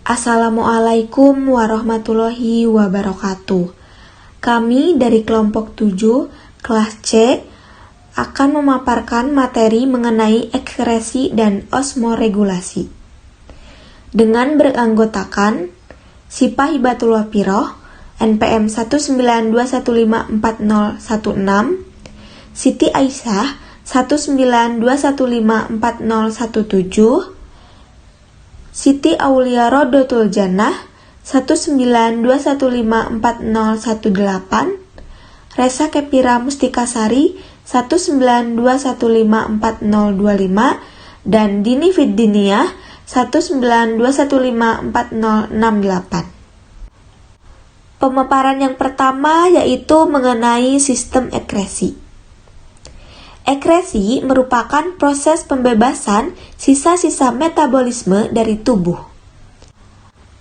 Assalamualaikum warahmatullahi wabarakatuh. Kami dari kelompok 7, kelas C, akan memaparkan materi mengenai ekskresi dan osmoregulasi. Dengan beranggotakan Syifa Hibatullah Piroh, NPM 192154016, Siti Aisyah 192154017, Siti Aulia Rodotul Jannah 192154018, Resa Kepira Mustikasari 192154025, dan Dini Fiddiniyah 192154068. Pemaparan yang pertama yaitu mengenai sistem ekskresi. Ekskresi merupakan proses pembebasan sisa-sisa metabolisme dari tubuh.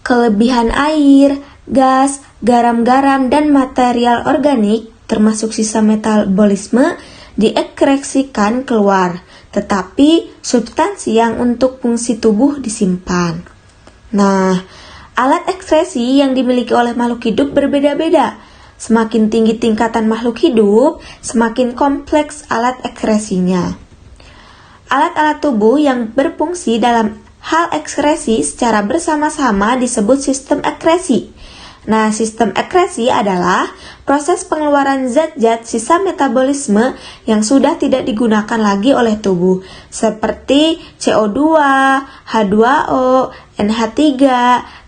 Kelebihan air, gas, garam-garam, dan material organik termasuk sisa metabolisme diekskresikan keluar, tetapi substansi yang untuk fungsi tubuh disimpan. Nah, alat ekskresi yang dimiliki oleh makhluk hidup berbeda-beda. Semakin tinggi tingkatan makhluk hidup, semakin kompleks alat ekskresinya. Alat-alat tubuh yang berfungsi dalam hal ekskresi secara bersama-sama disebut sistem ekskresi. Nah, sistem ekskresi adalah proses pengeluaran zat-zat sisa metabolisme yang sudah tidak digunakan lagi oleh tubuh, seperti CO2, H2O, NH3,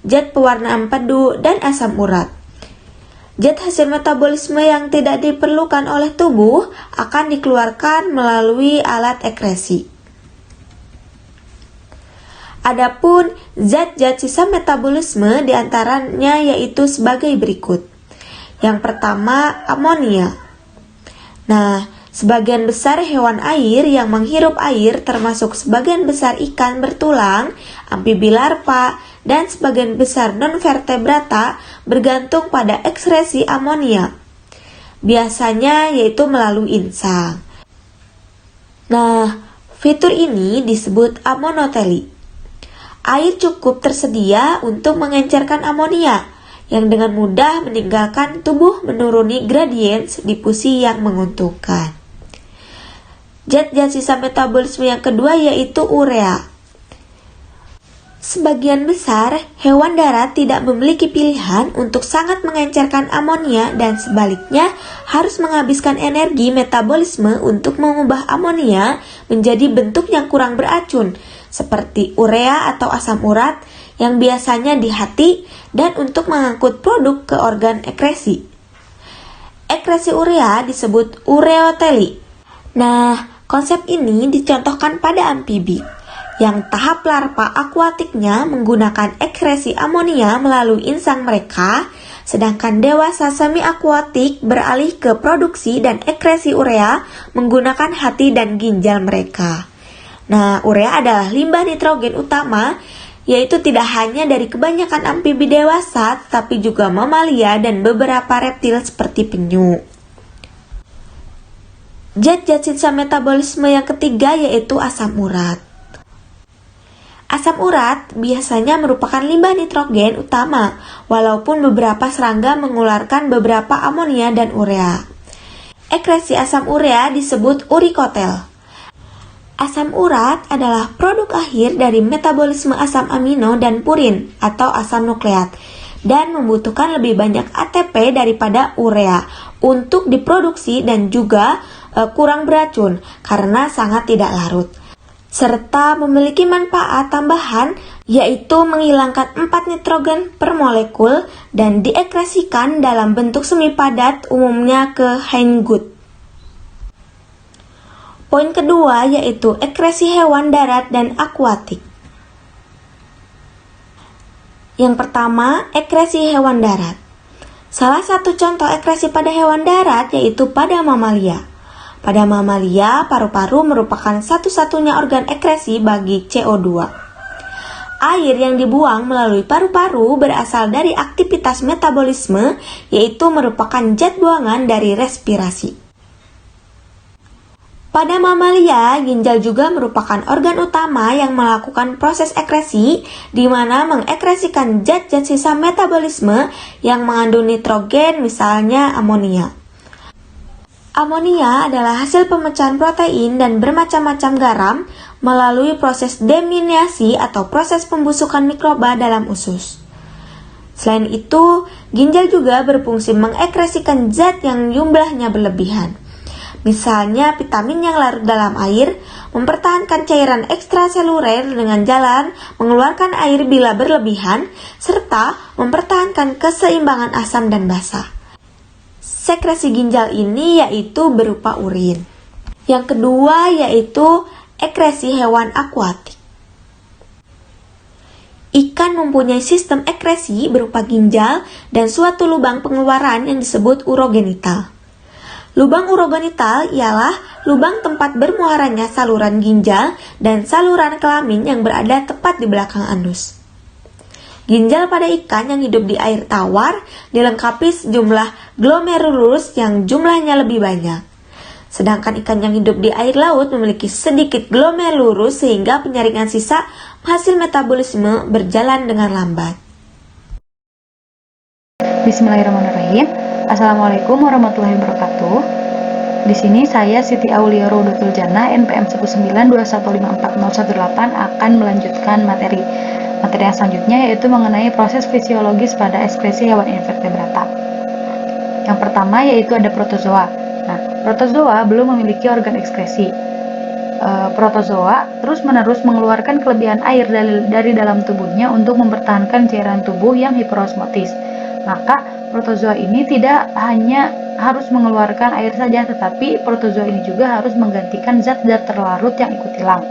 zat pewarna empedu, dan asam urat. Zat hasil metabolisme yang tidak diperlukan oleh tubuh akan dikeluarkan melalui alat ekskresi. Adapun zat-zat sisa metabolisme diantaranya yaitu sebagai berikut. Yang pertama, amonia. Nah, sebagian besar hewan air yang menghirup air termasuk sebagian besar ikan bertulang, amfibi larva, dan sebagian besar non-vertebrata bergantung pada ekskresi amonia. Biasanya yaitu melalui insang. Nah, fitur ini disebut amonoteli. Air cukup tersedia untuk mengencerkan amonia, yang dengan mudah meninggalkan tubuh menuruni gradien difusi yang menguntungkan. Zat-zat sisa metabolisme yang kedua yaitu urea. Sebagian besar hewan darat tidak memiliki pilihan untuk sangat mengencerkan amonia dan sebaliknya harus menghabiskan energi metabolisme untuk mengubah amonia menjadi bentuk yang kurang beracun, seperti urea atau asam urat yang biasanya di hati dan untuk mengangkut produk ke organ ekskresi. Ekskresi urea disebut ureoteli. Nah, konsep ini dicontohkan pada amfibi, yang tahap larva akuatiknya menggunakan ekskresi amonia melalui insang mereka, sedangkan dewasa semi-akuatik beralih ke produksi dan ekskresi urea menggunakan hati dan ginjal mereka. Nah, urea adalah limbah nitrogen utama, yaitu tidak hanya dari kebanyakan amfibi dewasa, tapi juga mamalia dan beberapa reptil seperti penyu. Zat-zat sisa metabolisme yang ketiga yaitu asam urat. Asam urat biasanya merupakan limbah nitrogen utama, walaupun beberapa serangga mengeluarkan beberapa amonia dan urea. Ekskresi asam urea disebut urikotel. Asam urat adalah produk akhir dari metabolisme asam amino dan purin atau asam nukleat dan membutuhkan lebih banyak ATP daripada urea untuk diproduksi dan juga kurang beracun karena sangat tidak larut, serta memiliki manfaat tambahan yaitu menghilangkan 4 nitrogen per molekul dan diekskresikan dalam bentuk semi padat umumnya ke hindgut. Poin kedua yaitu ekskresi hewan darat dan akuatik. Yang pertama, ekskresi hewan darat. Salah satu contoh ekskresi pada hewan darat yaitu pada mamalia. Pada mamalia, paru-paru merupakan satu-satunya organ ekskresi bagi CO2. Air yang dibuang melalui paru-paru berasal dari aktivitas metabolisme, yaitu merupakan zat buangan dari respirasi. Pada mamalia, ginjal juga merupakan organ utama yang melakukan proses ekresi, di mana mengekresikan zat-zat sisa metabolisme yang mengandung nitrogen, misalnya amonia. Amonia adalah hasil pemecahan protein dan bermacam-macam garam melalui proses deminasi atau proses pembusukan mikroba dalam usus. Selain itu, ginjal juga berfungsi mengekresikan zat yang jumlahnya berlebihan. Misalnya vitamin yang larut dalam air, mempertahankan cairan ekstraseluler dengan jalan mengeluarkan air bila berlebihan, serta mempertahankan keseimbangan asam dan basa. Sekresi ginjal ini yaitu berupa urin. Yang kedua yaitu ekresi hewan akuatik. Ikan mempunyai sistem ekresi berupa ginjal dan suatu lubang pengeluaran yang disebut urogenital. Lubang urogenital ialah lubang tempat bermuaranya saluran ginjal dan saluran kelamin yang berada tepat di belakang anus. Ginjal pada ikan yang hidup di air tawar dilengkapi sejumlah glomerulus yang jumlahnya lebih banyak. Sedangkan ikan yang hidup di air laut memiliki sedikit glomerulus sehingga penyaringan sisa hasil metabolisme berjalan dengan lambat. Bismillahirrahmanirrahim. Assalamualaikum warahmatullahi wabarakatuh. Di sini saya Siti Aulia Rodotul Jannah NPM 192154018 akan melanjutkan materi yang selanjutnya, yaitu mengenai proses fisiologis pada ekskresi hewan invertebrata. Yang pertama yaitu ada protozoa. Nah, protozoa belum memiliki organ ekskresi. Protozoa terus-menerus mengeluarkan kelebihan air dari dalam tubuhnya untuk mempertahankan cairan tubuh yang hiperosmotis. Maka protozoa ini tidak hanya harus mengeluarkan air saja, tetapi protozoa ini juga harus menggantikan zat-zat terlarut yang ikut hilang.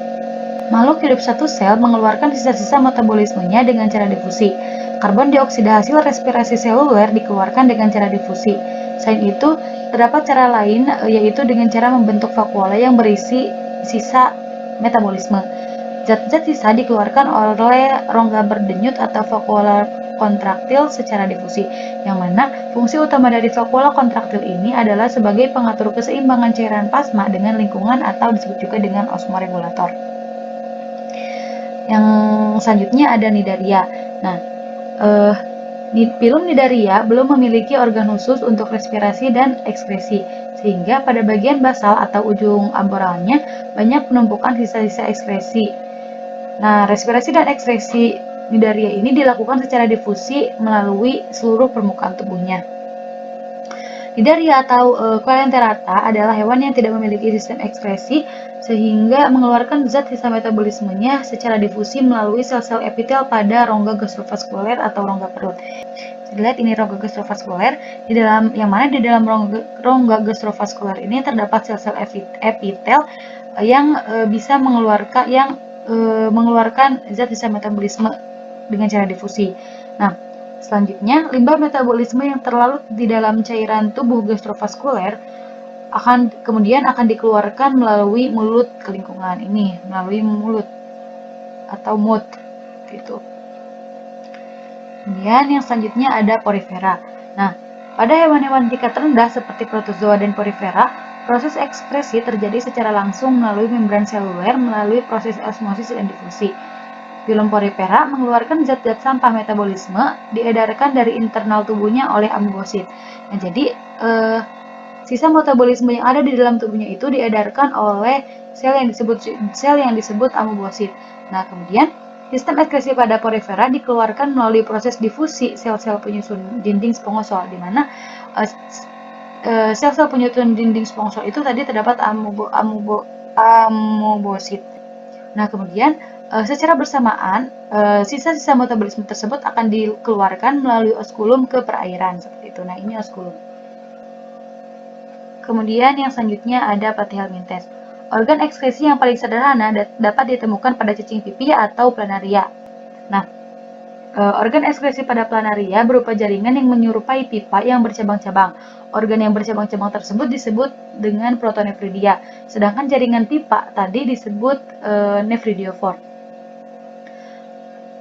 Makhluk hidup satu sel mengeluarkan sisa-sisa metabolismenya dengan cara difusi. Karbon dioksida hasil respirasi seluler dikeluarkan dengan cara difusi. Selain itu, terdapat cara lain, yaitu dengan cara membentuk vakuola yang berisi sisa metabolisme. Zat-zat sisa dikeluarkan oleh rongga berdenyut atau vakuola kontraktil secara difusi, yang mana fungsi utama dari vakuola kontraktil ini adalah sebagai pengatur keseimbangan cairan plasma dengan lingkungan atau disebut juga dengan osmoregulator. Yang selanjutnya ada nidaria. Nah, filum nidaria belum memiliki organ khusus untuk respirasi dan ekskresi, sehingga pada bagian basal atau ujung amboralnya banyak penumpukan sisa-sisa ekskresi. Nah, respirasi dan ekskresi nidaria ini dilakukan secara difusi melalui seluruh permukaan tubuhnya. Nidaria atau Coelenterata adalah hewan yang tidak memiliki sistem ekskresi sehingga mengeluarkan zat sisa metabolismenya secara difusi melalui sel-sel epitel pada rongga gastrovaskuler atau rongga perut. Lihat ini rongga gastrovaskuler, yang mana di dalam rongga gastrovaskuler ini terdapat sel-sel epitel yang bisa mengeluarkan zat sisa metabolisme dengan cara difusi. Nah, selanjutnya limbah metabolisme yang terlarut di dalam cairan tubuh gastrovaskuler kemudian akan dikeluarkan melalui mulut ke lingkungan ini, melalui mulut atau mood gitu. Kemudian yang selanjutnya ada porifera. Nah, pada hewan-hewan tingkat rendah seperti protozoa dan porifera, proses ekskresi terjadi secara langsung melalui membran seluler melalui proses osmosis dan difusi. Filum porifera mengeluarkan zat-zat sampah metabolisme diedarkan dari internal tubuhnya oleh amoebosit. Nah, jadi sisa metabolisme yang ada di dalam tubuhnya itu diedarkan oleh sel yang disebut amoebosit. Nah, kemudian sistem ekskresi pada porifera dikeluarkan melalui proses difusi sel-sel penyusun dinding spongosol, di mana sel-sel penyusun dinding spongosol itu tadi terdapat amoebosit. Nah, kemudian secara bersamaan sisa-sisa metabolisme tersebut akan dikeluarkan melalui oskulum ke perairan seperti itu. Nah, ini oskulum. Kemudian yang selanjutnya ada Platyhelminthes. Organ ekskresi yang paling sederhana dapat ditemukan pada cacing pipih atau planaria. Nah, organ ekskresi pada planaria berupa jaringan yang menyerupai pipa yang bercabang-cabang. Organ yang bercabang-cabang tersebut disebut dengan protonefridia, sedangkan jaringan pipa tadi disebut nephridiophore.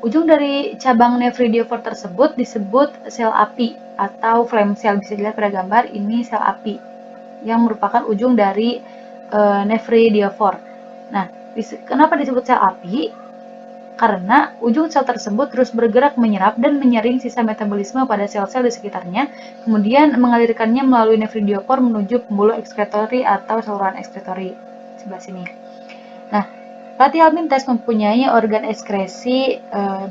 Ujung dari cabang nephridiophore tersebut disebut sel api atau flame cell. Bisa dilihat pada gambar ini sel api yang merupakan ujung dari nefridiofor. Nah, kenapa disebut sel api? Karena ujung sel tersebut terus bergerak menyerap dan menyaring sisa metabolisme pada sel-sel di sekitarnya, kemudian mengalirkannya melalui nefridiofor menuju pembuluh ekskretori atau saluran ekskretori. Sebelah sini. Nah, platyhelminthes mempunyai organ ekskresi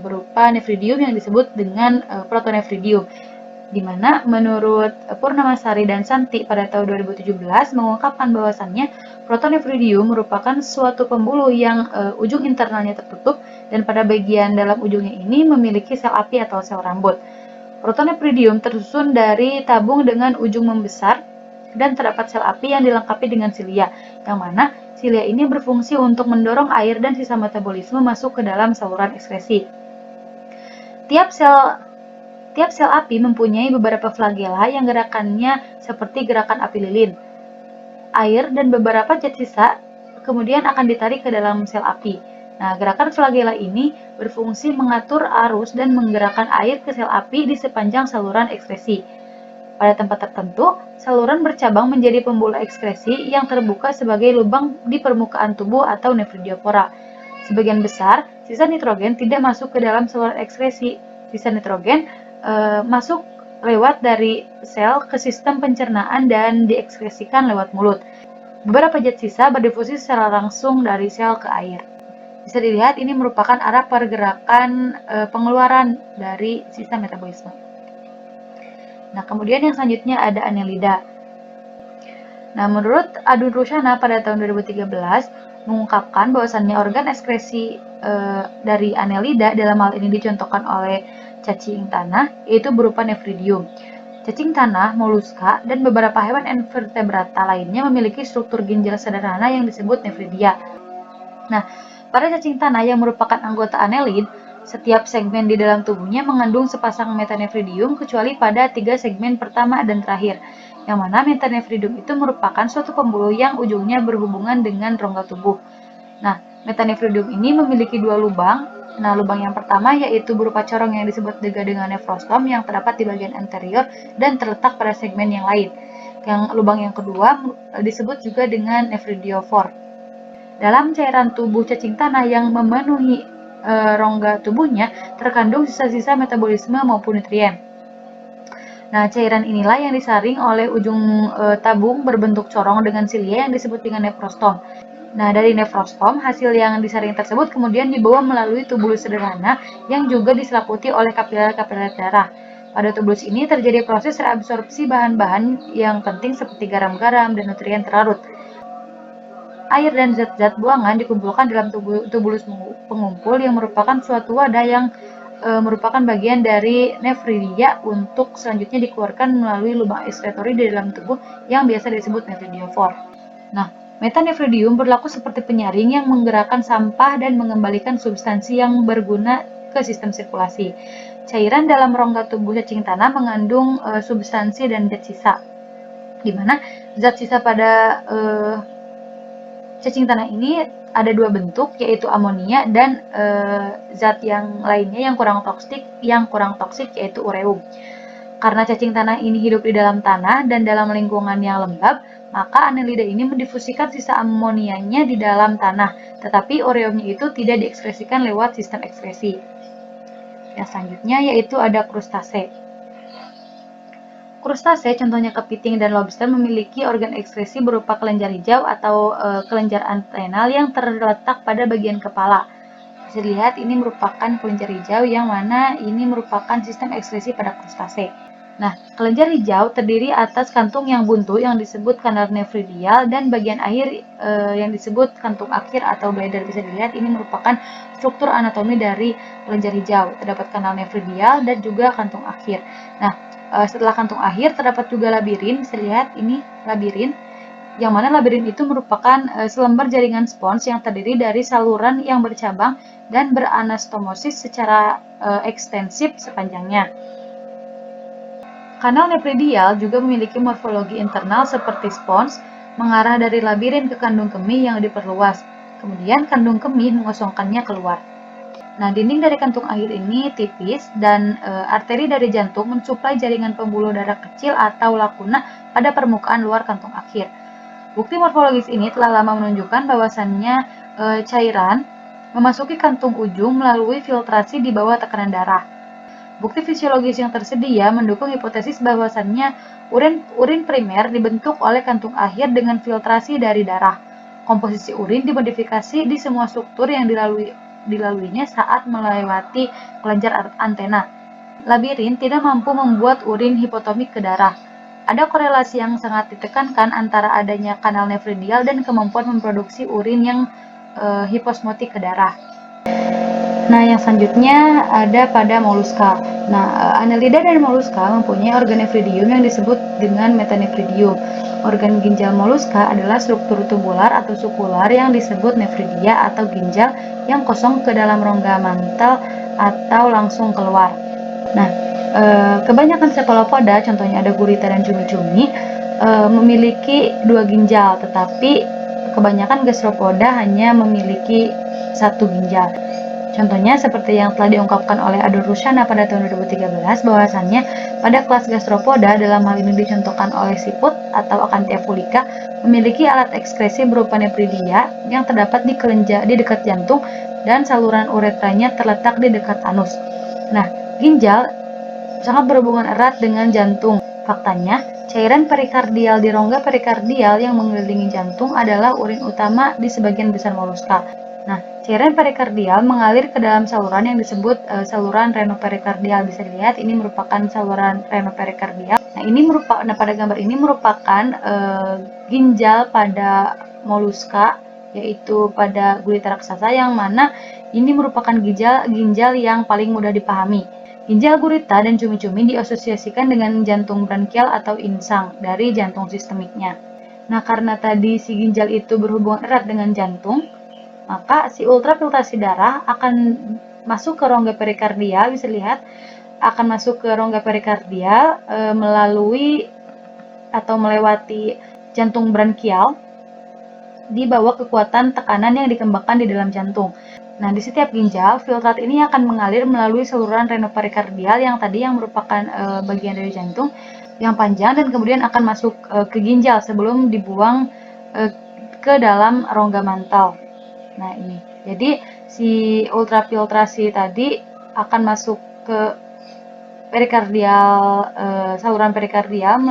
berupa nefridium yang disebut dengan protonefridium, di mana menurut Purnamasari dan Santi pada tahun 2017 mengungkapkan bahwasannya protonefridium merupakan suatu pembuluh yang ujung internalnya tertutup dan pada bagian dalam ujungnya ini memiliki sel api atau sel rambut. Protonefridium tersusun dari tabung dengan ujung membesar dan terdapat sel api yang dilengkapi dengan silia, yang mana silia ini berfungsi untuk mendorong air dan sisa metabolisme masuk ke dalam saluran ekskresi. Tiap sel api mempunyai beberapa flagela yang gerakannya seperti gerakan api lilin. Air dan beberapa zat sisa kemudian akan ditarik ke dalam sel api. Nah, gerakan flagela ini berfungsi mengatur arus dan menggerakkan air ke sel api di sepanjang saluran ekskresi. Pada tempat tertentu, saluran bercabang menjadi pembuluh ekskresi yang terbuka sebagai lubang di permukaan tubuh atau nefridiopora. Sebagian besar, sisa nitrogen tidak masuk ke dalam saluran ekskresi. Sisa nitrogen masuk lewat dari sel ke sistem pencernaan dan diekskresikan lewat mulut. Beberapa zat sisa berdifusi secara langsung dari sel ke air. Bisa dilihat ini merupakan arah pergerakan pengeluaran dari sisa metabolisme. Nah, kemudian yang selanjutnya ada annelida. Nah, menurut Adun Rushana pada tahun 2013 mengungkapkan bahwasannya organ ekskresi dari annelida dalam hal ini dicontohkan oleh cacing tanah, yaitu berupa nefridium. Cacing tanah, moluska, dan beberapa hewan invertebrata lainnya memiliki struktur ginjal sederhana yang disebut nefridia. Nah, pada cacing tanah yang merupakan anggota annelid, setiap segmen di dalam tubuhnya mengandung sepasang metanefridium kecuali pada 3 segmen pertama dan terakhir, yang mana metanefridium itu merupakan suatu pembuluh yang ujungnya berhubungan dengan rongga tubuh. Nah, metanefridium ini memiliki 2 lubang. Nah, lubang yang pertama yaitu berupa corong yang disebut juga dengan nefrostom yang terdapat di bagian anterior dan terletak pada segmen yang lain. Lubang yang kedua disebut juga dengan nefridiofor. Dalam cairan tubuh cacing tanah yang memenuhi rongga tubuhnya terkandung sisa-sisa metabolisme maupun nutrien. Nah, cairan inilah yang disaring oleh ujung tabung berbentuk corong dengan silia yang disebut dengan nefrostom. Nah, dari nefrostom, hasil yang disaring tersebut kemudian dibawa melalui tubulus sederhana yang juga diselimuti oleh kapiler-kapiler darah. Pada tubulus ini terjadi proses reabsorpsi bahan-bahan yang penting seperti garam-garam dan nutrien terlarut. Air dan zat-zat buangan dikumpulkan dalam tubulus pengumpul yang merupakan suatu wadah yang merupakan bagian dari nefridia untuk selanjutnya dikeluarkan melalui lubang ekskretori di dalam tubuh yang biasa disebut nefridiofor. Nah, metanefridium berlaku seperti penyaring yang menggerakkan sampah dan mengembalikan substansi yang berguna ke sistem sirkulasi. Cairan dalam rongga tubuh cacing tanah mengandung substansi dan zat sisa, di mana zat sisa pada cacing tanah ini ada 2 bentuk, yaitu amonia dan zat yang lainnya yang kurang toksik yaitu ureum. Karena cacing tanah ini hidup di dalam tanah dan dalam lingkungan yang lembab, maka annelida ini mendifusikan sisa amonianya di dalam tanah, tetapi ureumnya itu tidak diekskresikan lewat sistem ekskresi. Yang selanjutnya yaitu ada krustase. Krustase, contohnya kepiting dan lobster, memiliki organ ekskresi berupa kelenjar hijau atau kelenjar antenal yang terletak pada bagian kepala. Bisa dilihat ini merupakan kelenjar hijau yang mana ini merupakan sistem ekskresi pada krustase. Nah, kelenjar hijau terdiri atas kantung yang buntu yang disebut kanal nefridial dan bagian akhir yang disebut kantung akhir atau bladder. Bisa dilihat ini merupakan struktur anatomi dari kelenjar hijau. Terdapat kanal nefridial dan juga kantung akhir. Nah, setelah kantung akhir terdapat juga labirin. Bisa lihat ini labirin, yang mana labirin itu merupakan selembar jaringan spons yang terdiri dari saluran yang bercabang dan beranastomosis secara ekstensif sepanjangnya. Kanal nefridial juga memiliki morfologi internal seperti spons, mengarah dari labirin ke kandung kemih yang diperluas. Kemudian kandung kemih mengosongkannya keluar. Nah, dinding dari kantung akhir ini tipis dan arteri dari jantung mensuplai jaringan pembuluh darah kecil atau lakuna pada permukaan luar kantung akhir. Bukti morfologis ini telah lama menunjukkan bahwasannya cairan memasuki kantung ujung melalui filtrasi di bawah tekanan darah. Bukti fisiologis yang tersedia mendukung hipotesis bahwasannya urin primer dibentuk oleh kantung akhir dengan filtrasi dari darah. Komposisi urin dimodifikasi di semua struktur yang dilaluinya saat melewati kelenjar antena. Labirin tidak mampu membuat urin hipotomik ke darah. Ada korelasi yang sangat ditekankan antara adanya kanal nefridial dan kemampuan memproduksi urin yang hiposmotik ke darah. Nah, yang selanjutnya ada pada moluska. Nah, Annelida dan moluska mempunyai organ nefridium yang disebut dengan metanefridium. Organ ginjal moluska adalah struktur tubular atau sukular yang disebut nefridia atau ginjal yang kosong ke dalam rongga mantel atau langsung keluar. Nah, kebanyakan cephalopoda, contohnya ada gurita dan cumi-cumi, memiliki 2 ginjal, tetapi kebanyakan gastropoda hanya memiliki 1 ginjal. Contohnya seperti yang telah diungkapkan oleh Adol Rusyana pada tahun 2013 bahwasannya pada kelas gastropoda, dalam hal ini dicontohkan oleh siput atau Acanthia fulica, memiliki alat ekskresi berupa nefridia yang terdapat di dekat jantung dan saluran uretranya terletak di dekat anus. Nah, ginjal sangat berhubungan erat dengan jantung. Faktanya, cairan perikardial di rongga perikardial yang mengelilingi jantung adalah urin utama di sebagian besar moluska. Nah, cairan perikardial mengalir ke dalam saluran yang disebut saluran renoperikardial. Bisa dilihat ini merupakan saluran renoperikardial. Nah, pada gambar ini merupakan ginjal pada moluska, yaitu pada gurita raksasa, yang mana ini merupakan ginjal yang paling mudah dipahami. Ginjal gurita dan cumi-cumi diasosiasikan dengan jantung brankial atau insang dari jantung sistemiknya. Nah, karena tadi si ginjal itu berhubungan erat dengan jantung, maka si ultrafiltrasi darah akan masuk ke rongga perikardial. Bisa lihat akan masuk ke rongga perikardial melalui atau melewati jantung brankial di bawah kekuatan tekanan yang dikembangkan di dalam jantung. Nah, di setiap ginjal, filtrat ini akan mengalir melalui saluran renoperikardial yang merupakan bagian dari jantung yang panjang dan kemudian akan masuk ke ginjal sebelum dibuang ke dalam rongga mantel. Nah, ini. Jadi, si ultrafiltrasi tadi akan masuk ke saluran perikardial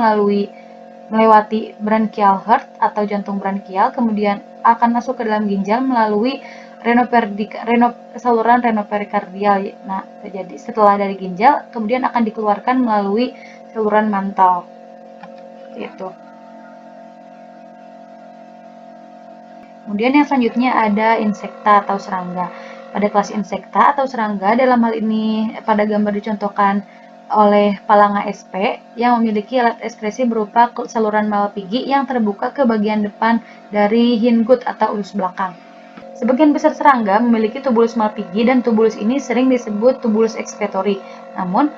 melewati branchial heart atau jantung branchial, kemudian akan masuk ke dalam ginjal melalui saluran renoperikardial. Nah, jadi setelah dari ginjal, kemudian akan dikeluarkan melalui saluran mantel. Itu. Kemudian yang selanjutnya ada insekta atau serangga. Pada kelas insekta atau serangga, dalam hal ini pada gambar dicontohkan oleh Palanga sp yang memiliki alat ekskresi berupa saluran Malpighi yang terbuka ke bagian depan dari hindgut atau usus belakang. Sebagian besar serangga memiliki tubulus Malpighi dan tubulus ini sering disebut tubulus excretory. Namun,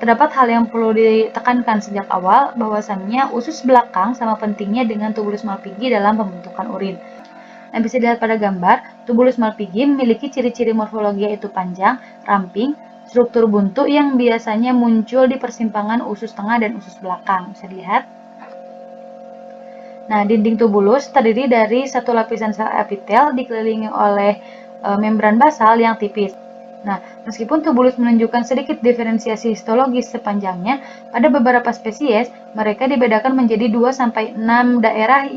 terdapat hal yang perlu ditekankan sejak awal bahwasannya usus belakang sama pentingnya dengan tubulus Malpighi dalam pembentukan urin. Nah, bisa dilihat pada gambar, tubulus Malpighi memiliki ciri-ciri morfologi yaitu panjang, ramping, struktur buntu yang biasanya muncul di persimpangan usus tengah dan usus belakang. Bisa dilihat. Nah, dinding tubulus terdiri dari satu lapisan sel epitel dikelilingi oleh membran basal yang tipis. Nah, meskipun tubulus menunjukkan sedikit diferensiasi histologis sepanjangnya, pada beberapa spesies mereka dibedakan menjadi 2-6 daerah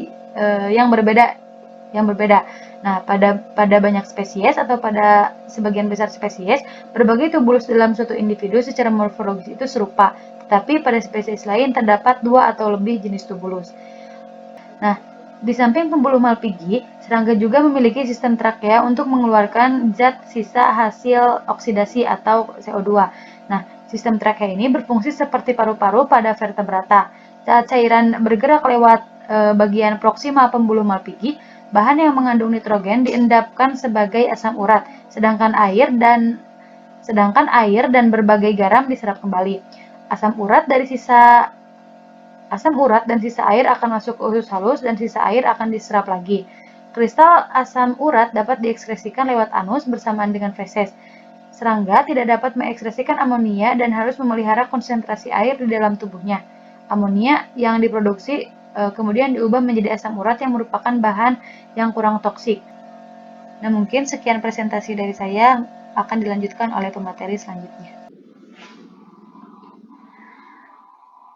yang berbeda. Nah, pada banyak spesies atau pada sebagian besar spesies, berbagai tubulus dalam suatu individu secara morfologis itu serupa, tetapi pada spesies lain terdapat 2 atau lebih jenis tubulus. Nah, di samping pembuluh Malpighi, serangga juga memiliki sistem trakea untuk mengeluarkan zat sisa hasil oksidasi atau CO2. Nah, sistem trakea ini berfungsi seperti paru-paru pada vertebrata. Saat cairan bergerak lewat bagian proksimal pembuluh Malpighi, bahan yang mengandung nitrogen diendapkan sebagai asam urat, sedangkan air dan berbagai garam diserap kembali. Asam urat dan sisa air akan masuk ke usus halus dan sisa air akan diserap lagi. Kristal asam urat dapat diekskresikan lewat anus bersamaan dengan feses. Serangga tidak dapat mengekskresikan amonia dan harus memelihara konsentrasi air di dalam tubuhnya. Amonia yang diproduksi kemudian diubah menjadi asam urat yang merupakan bahan yang kurang toksik. Nah, mungkin sekian presentasi dari saya, akan dilanjutkan oleh pemateri selanjutnya.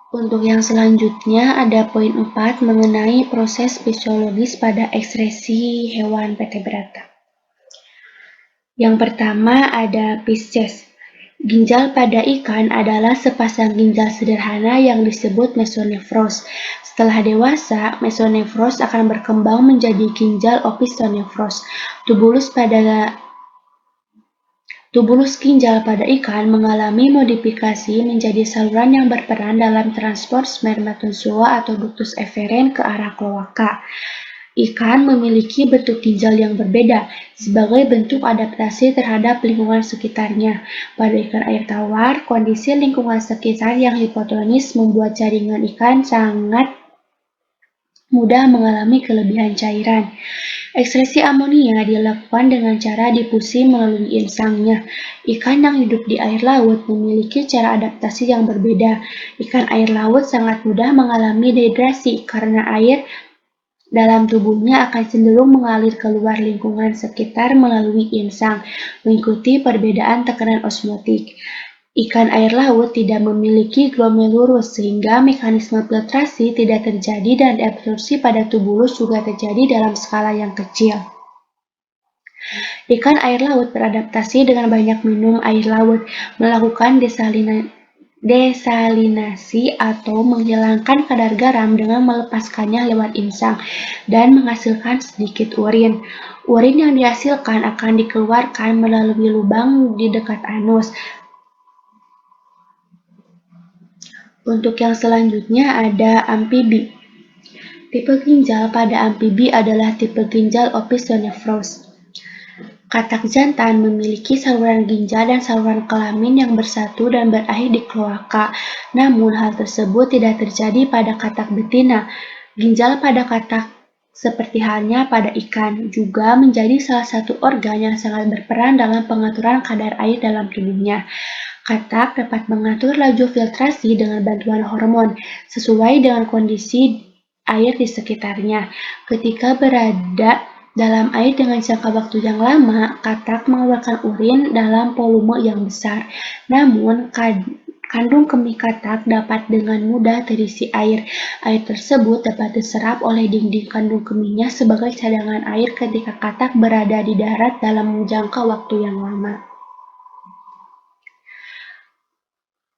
Untuk yang selanjutnya ada poin 4 mengenai proses fisiologis pada ekskresi hewan vertebrata. Yang pertama ada Pisces. Ginjal pada ikan adalah sepasang ginjal sederhana yang disebut mesonefros. Setelah dewasa, mesonefros akan berkembang menjadi ginjal opisthonefros. Tubulus ginjal pada ikan mengalami modifikasi menjadi saluran yang berperan dalam transport spermatozoa atau ductus efferens ke arah kloaka. Ikan memiliki bentuk ginjal yang berbeda sebagai bentuk adaptasi terhadap lingkungan sekitarnya. Pada ikan air tawar, kondisi lingkungan sekitar yang hipotonis membuat jaringan ikan sangat mudah mengalami kelebihan cairan. Ekskresi amonia dilakukan dengan cara difusi melalui insangnya. Ikan yang hidup di air laut memiliki cara adaptasi yang berbeda. Ikan air laut sangat mudah mengalami dehidrasi karena air dalam tubuhnya akan cenderung mengalir keluar lingkungan sekitar melalui insang, mengikuti perbedaan tekanan osmotik. Ikan air laut tidak memiliki glomerulus sehingga mekanisme filtrasi tidak terjadi dan absorpsi pada tubulus juga terjadi dalam skala yang kecil. Ikan air laut beradaptasi dengan banyak minum air laut, melakukan desalinasi atau menghilangkan kadar garam dengan melepaskannya lewat insang dan menghasilkan sedikit urin. Urin yang dihasilkan akan dikeluarkan melalui lubang di dekat anus. Untuk yang selanjutnya ada amfibi. Tipe ginjal pada amfibi adalah tipe ginjal opisthonefros. Katak jantan memiliki saluran ginjal dan saluran kelamin yang bersatu dan berakhir di kloaka. Namun hal tersebut tidak terjadi pada katak betina. Ginjal pada katak seperti halnya pada ikan juga menjadi salah satu organ yang sangat berperan dalam pengaturan kadar air dalam tubuhnya. Katak dapat mengatur laju filtrasi dengan bantuan hormon sesuai dengan kondisi air di sekitarnya. Ketika berada dalam air dengan jangka waktu yang lama, katak mengeluarkan urin dalam volume yang besar. Namun, kandung kemih katak dapat dengan mudah terisi air. Air tersebut dapat diserap oleh dinding kandung kemihnya sebagai cadangan air ketika katak berada di darat dalam jangka waktu yang lama.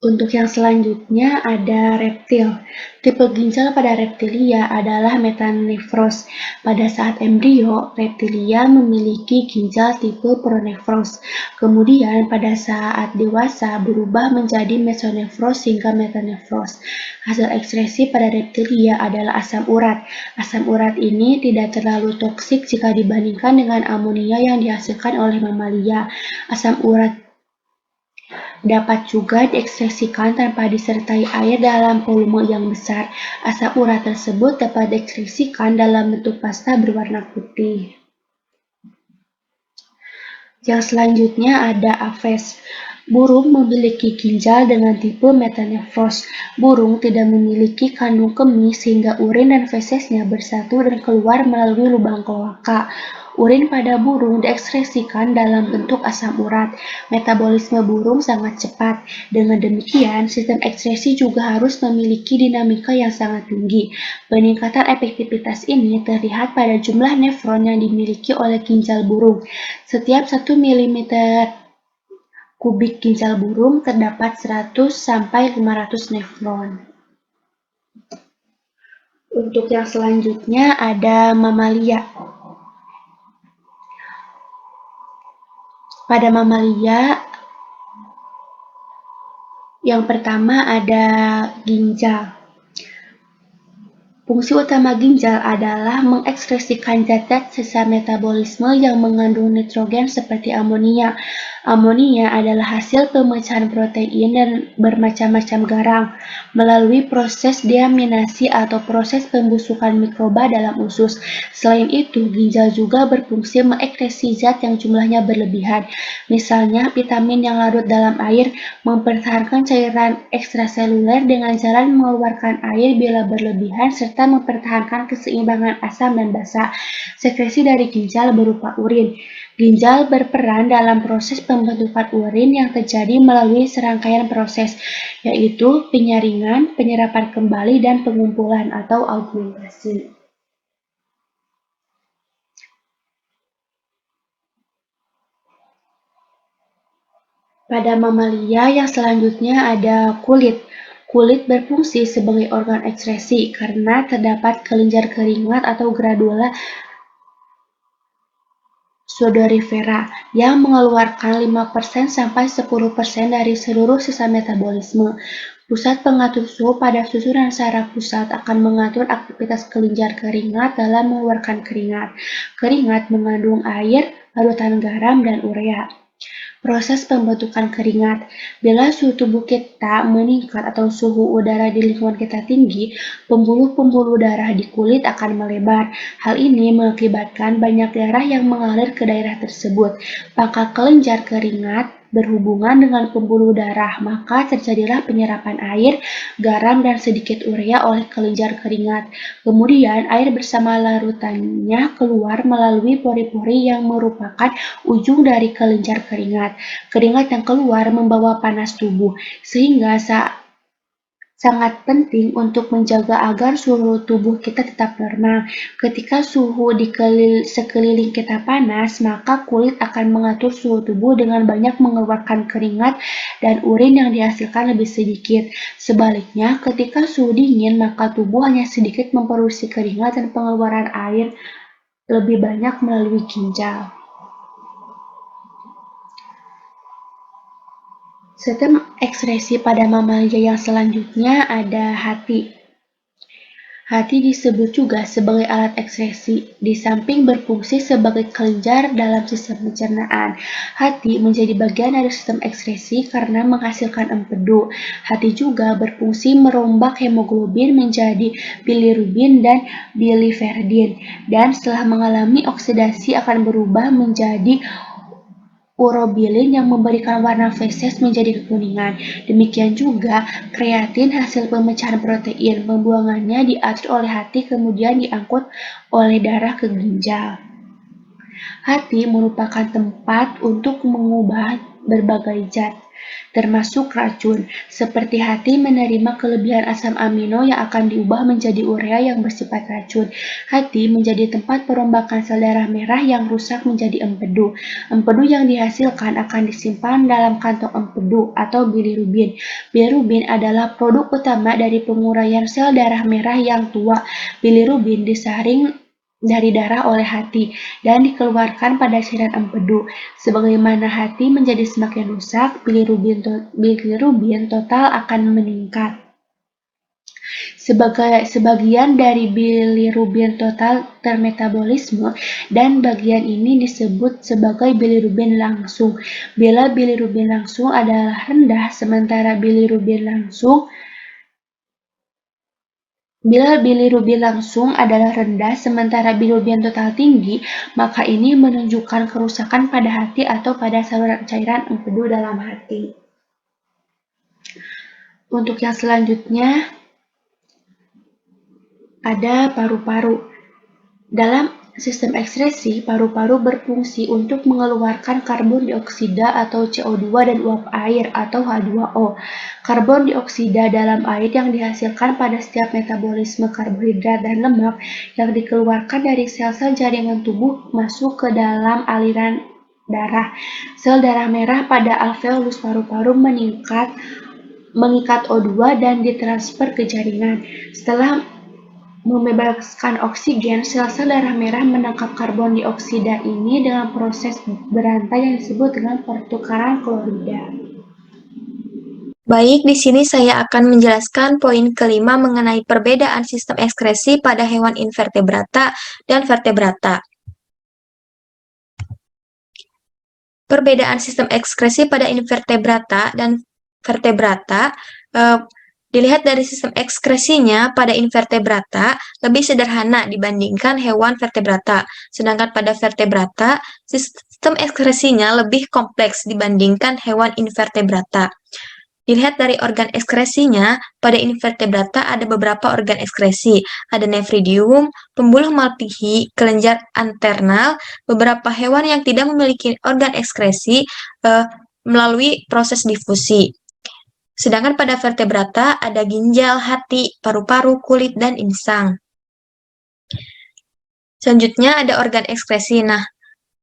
Untuk yang selanjutnya ada reptil. Tipe ginjal pada reptilia adalah metanefros. Pada saat embrio, reptilia memiliki ginjal tipe pronefros. Kemudian pada saat dewasa berubah menjadi mesonefros hingga metanefros. Hasil ekskresi pada reptilia adalah asam urat. Asam urat ini tidak terlalu toksik jika dibandingkan dengan amonia yang dihasilkan oleh mamalia. Asam urat dapat juga diekskresikan tanpa disertai air dalam volume yang besar. Asam urat tersebut dapat diekskresikan dalam bentuk pasta berwarna putih. Yang selanjutnya ada Aves. Burung memiliki ginjal dengan tipe metanefros. Burung tidak memiliki kandung kemih sehingga urin dan fesesnya bersatu dan keluar melalui lubang kloaka. Urin pada burung diekskresikan dalam bentuk asam urat. Metabolisme burung sangat cepat. Dengan demikian, sistem ekskresi juga harus memiliki dinamika yang sangat tinggi. Peningkatan efektivitas ini terlihat pada jumlah nefron yang dimiliki oleh ginjal burung. Setiap 1 mm kubik ginjal burung terdapat 100–500 nefron. Untuk yang selanjutnya ada mamalia. Pada mamalia, yang pertama ada ginjal. Fungsi utama ginjal adalah mengekskresikan zat-zat sisa metabolisme yang mengandung nitrogen seperti amonia. Amonia adalah hasil pemecahan protein dan bermacam-macam garam melalui proses deaminasi atau proses pembusukan mikroba dalam usus. Selain itu, ginjal juga berfungsi mengekskresi zat yang jumlahnya berlebihan. Misalnya, vitamin yang larut dalam air mempertahankan cairan ekstraseluler dengan jalan mengeluarkan air bila berlebihan serta serta mempertahankan keseimbangan asam dan basa. Sekresi dari ginjal berupa urin. Ginjal berperan dalam proses pembentukan urin yang terjadi melalui serangkaian proses, yaitu penyaringan, penyerapan kembali, dan pengumpulan atau augmentasi. Pada mamalia yang selanjutnya ada kulit. Kulit berfungsi sebagai organ ekskresi karena terdapat kelenjar keringat atau granula sudorifera yang mengeluarkan 5% sampai 10% dari seluruh sisa metabolisme. Pusat pengatur suhu pada susunan saraf pusat akan mengatur aktivitas kelenjar keringat dalam mengeluarkan keringat. Keringat mengandung air, larutan garam, dan urea. Proses pembentukan keringat. Bila suhu tubuh kita meningkat atau suhu udara di lingkungan kita tinggi, pembuluh-pembuluh darah di kulit akan melebar. Hal ini mengakibatkan banyak darah yang mengalir ke daerah tersebut. Pangkal kelenjar keringat berhubungan dengan pembuluh darah, maka terjadilah penyerapan air, garam, dan sedikit urea oleh kelenjar keringat. Kemudian air bersama larutannya keluar melalui pori-pori yang merupakan ujung dari kelenjar keringat. Keringat yang keluar membawa panas tubuh, sehingga sangat penting untuk menjaga agar suhu tubuh kita tetap normal. Ketika suhu di sekeliling kita panas, maka kulit akan mengatur suhu tubuh dengan banyak mengeluarkan keringat dan urin yang dihasilkan lebih sedikit. Sebaliknya, ketika suhu dingin, maka tubuh hanya sedikit memproduksi keringat dan pengeluaran air lebih banyak melalui ginjal. Sistem ekskresi pada mamalia yang selanjutnya ada hati. Hati disebut juga sebagai alat ekskresi, di samping berfungsi sebagai kelenjar dalam sistem pencernaan. Hati menjadi bagian dari sistem ekskresi karena menghasilkan empedu. Hati juga berfungsi merombak hemoglobin menjadi bilirubin dan biliverdin, dan setelah mengalami oksidasi akan berubah menjadi urobilin yang memberikan warna feses menjadi kekuningan. Demikian juga kreatin hasil pemecahan protein. Pembuangannya diatur oleh hati kemudian diangkut oleh darah ke ginjal. Hati merupakan tempat untuk mengubah berbagai zat, termasuk racun, seperti hati menerima kelebihan asam amino yang akan diubah menjadi urea yang bersifat racun. Hati menjadi tempat perombakan sel darah merah yang rusak menjadi empedu. Empedu yang dihasilkan akan disimpan dalam kantong empedu atau bilirubin. Bilirubin adalah produk utama dari penguraian sel darah merah yang tua. Bilirubin disaring dari darah oleh hati dan dikeluarkan pada cairan empedu. Sebagaimana hati menjadi semakin rusak, bilirubin total akan meningkat. Sebagian dari bilirubin total termetabolisme dan bagian ini disebut sebagai bilirubin langsung. Bila bilirubin langsung adalah rendah sementara bilirubin adalah rendah sementara bilirubin total tinggi, maka ini menunjukkan kerusakan pada hati atau pada saluran cairan empedu dalam hati. Untuk yang selanjutnya ada paru-paru. Dalam sistem ekskresi, paru-paru berfungsi untuk mengeluarkan karbon dioksida atau CO2 dan uap air atau H2O. Karbon dioksida dalam air yang dihasilkan pada setiap metabolisme karbohidrat dan lemak yang dikeluarkan dari sel-sel jaringan tubuh masuk ke dalam aliran darah. Sel darah merah pada alveolus paru-paru mengikat O2 dan ditransfer ke jaringan. Setelah membebaskan oksigen, sel-sel darah merah menangkap karbon dioksida ini dengan proses berantai yang disebut dengan pertukaran klorida. Baik, di sini saya akan menjelaskan poin kelima mengenai perbedaan sistem ekskresi pada hewan invertebrata dan vertebrata. Perbedaan sistem ekskresi pada invertebrata dan vertebrata dilihat dari sistem ekskresinya. Pada invertebrata lebih sederhana dibandingkan hewan vertebrata, sedangkan pada vertebrata sistem ekskresinya lebih kompleks dibandingkan hewan invertebrata. Dilihat dari organ ekskresinya, pada invertebrata ada beberapa organ ekskresi. Ada nephridium, pembuluh Malpighi, kelenjar anternal, beberapa hewan yang tidak memiliki organ ekskresi melalui proses difusi. Sedangkan pada vertebrata ada ginjal, hati, paru-paru, kulit, dan insang. Selanjutnya ada organ ekskresi. Nah,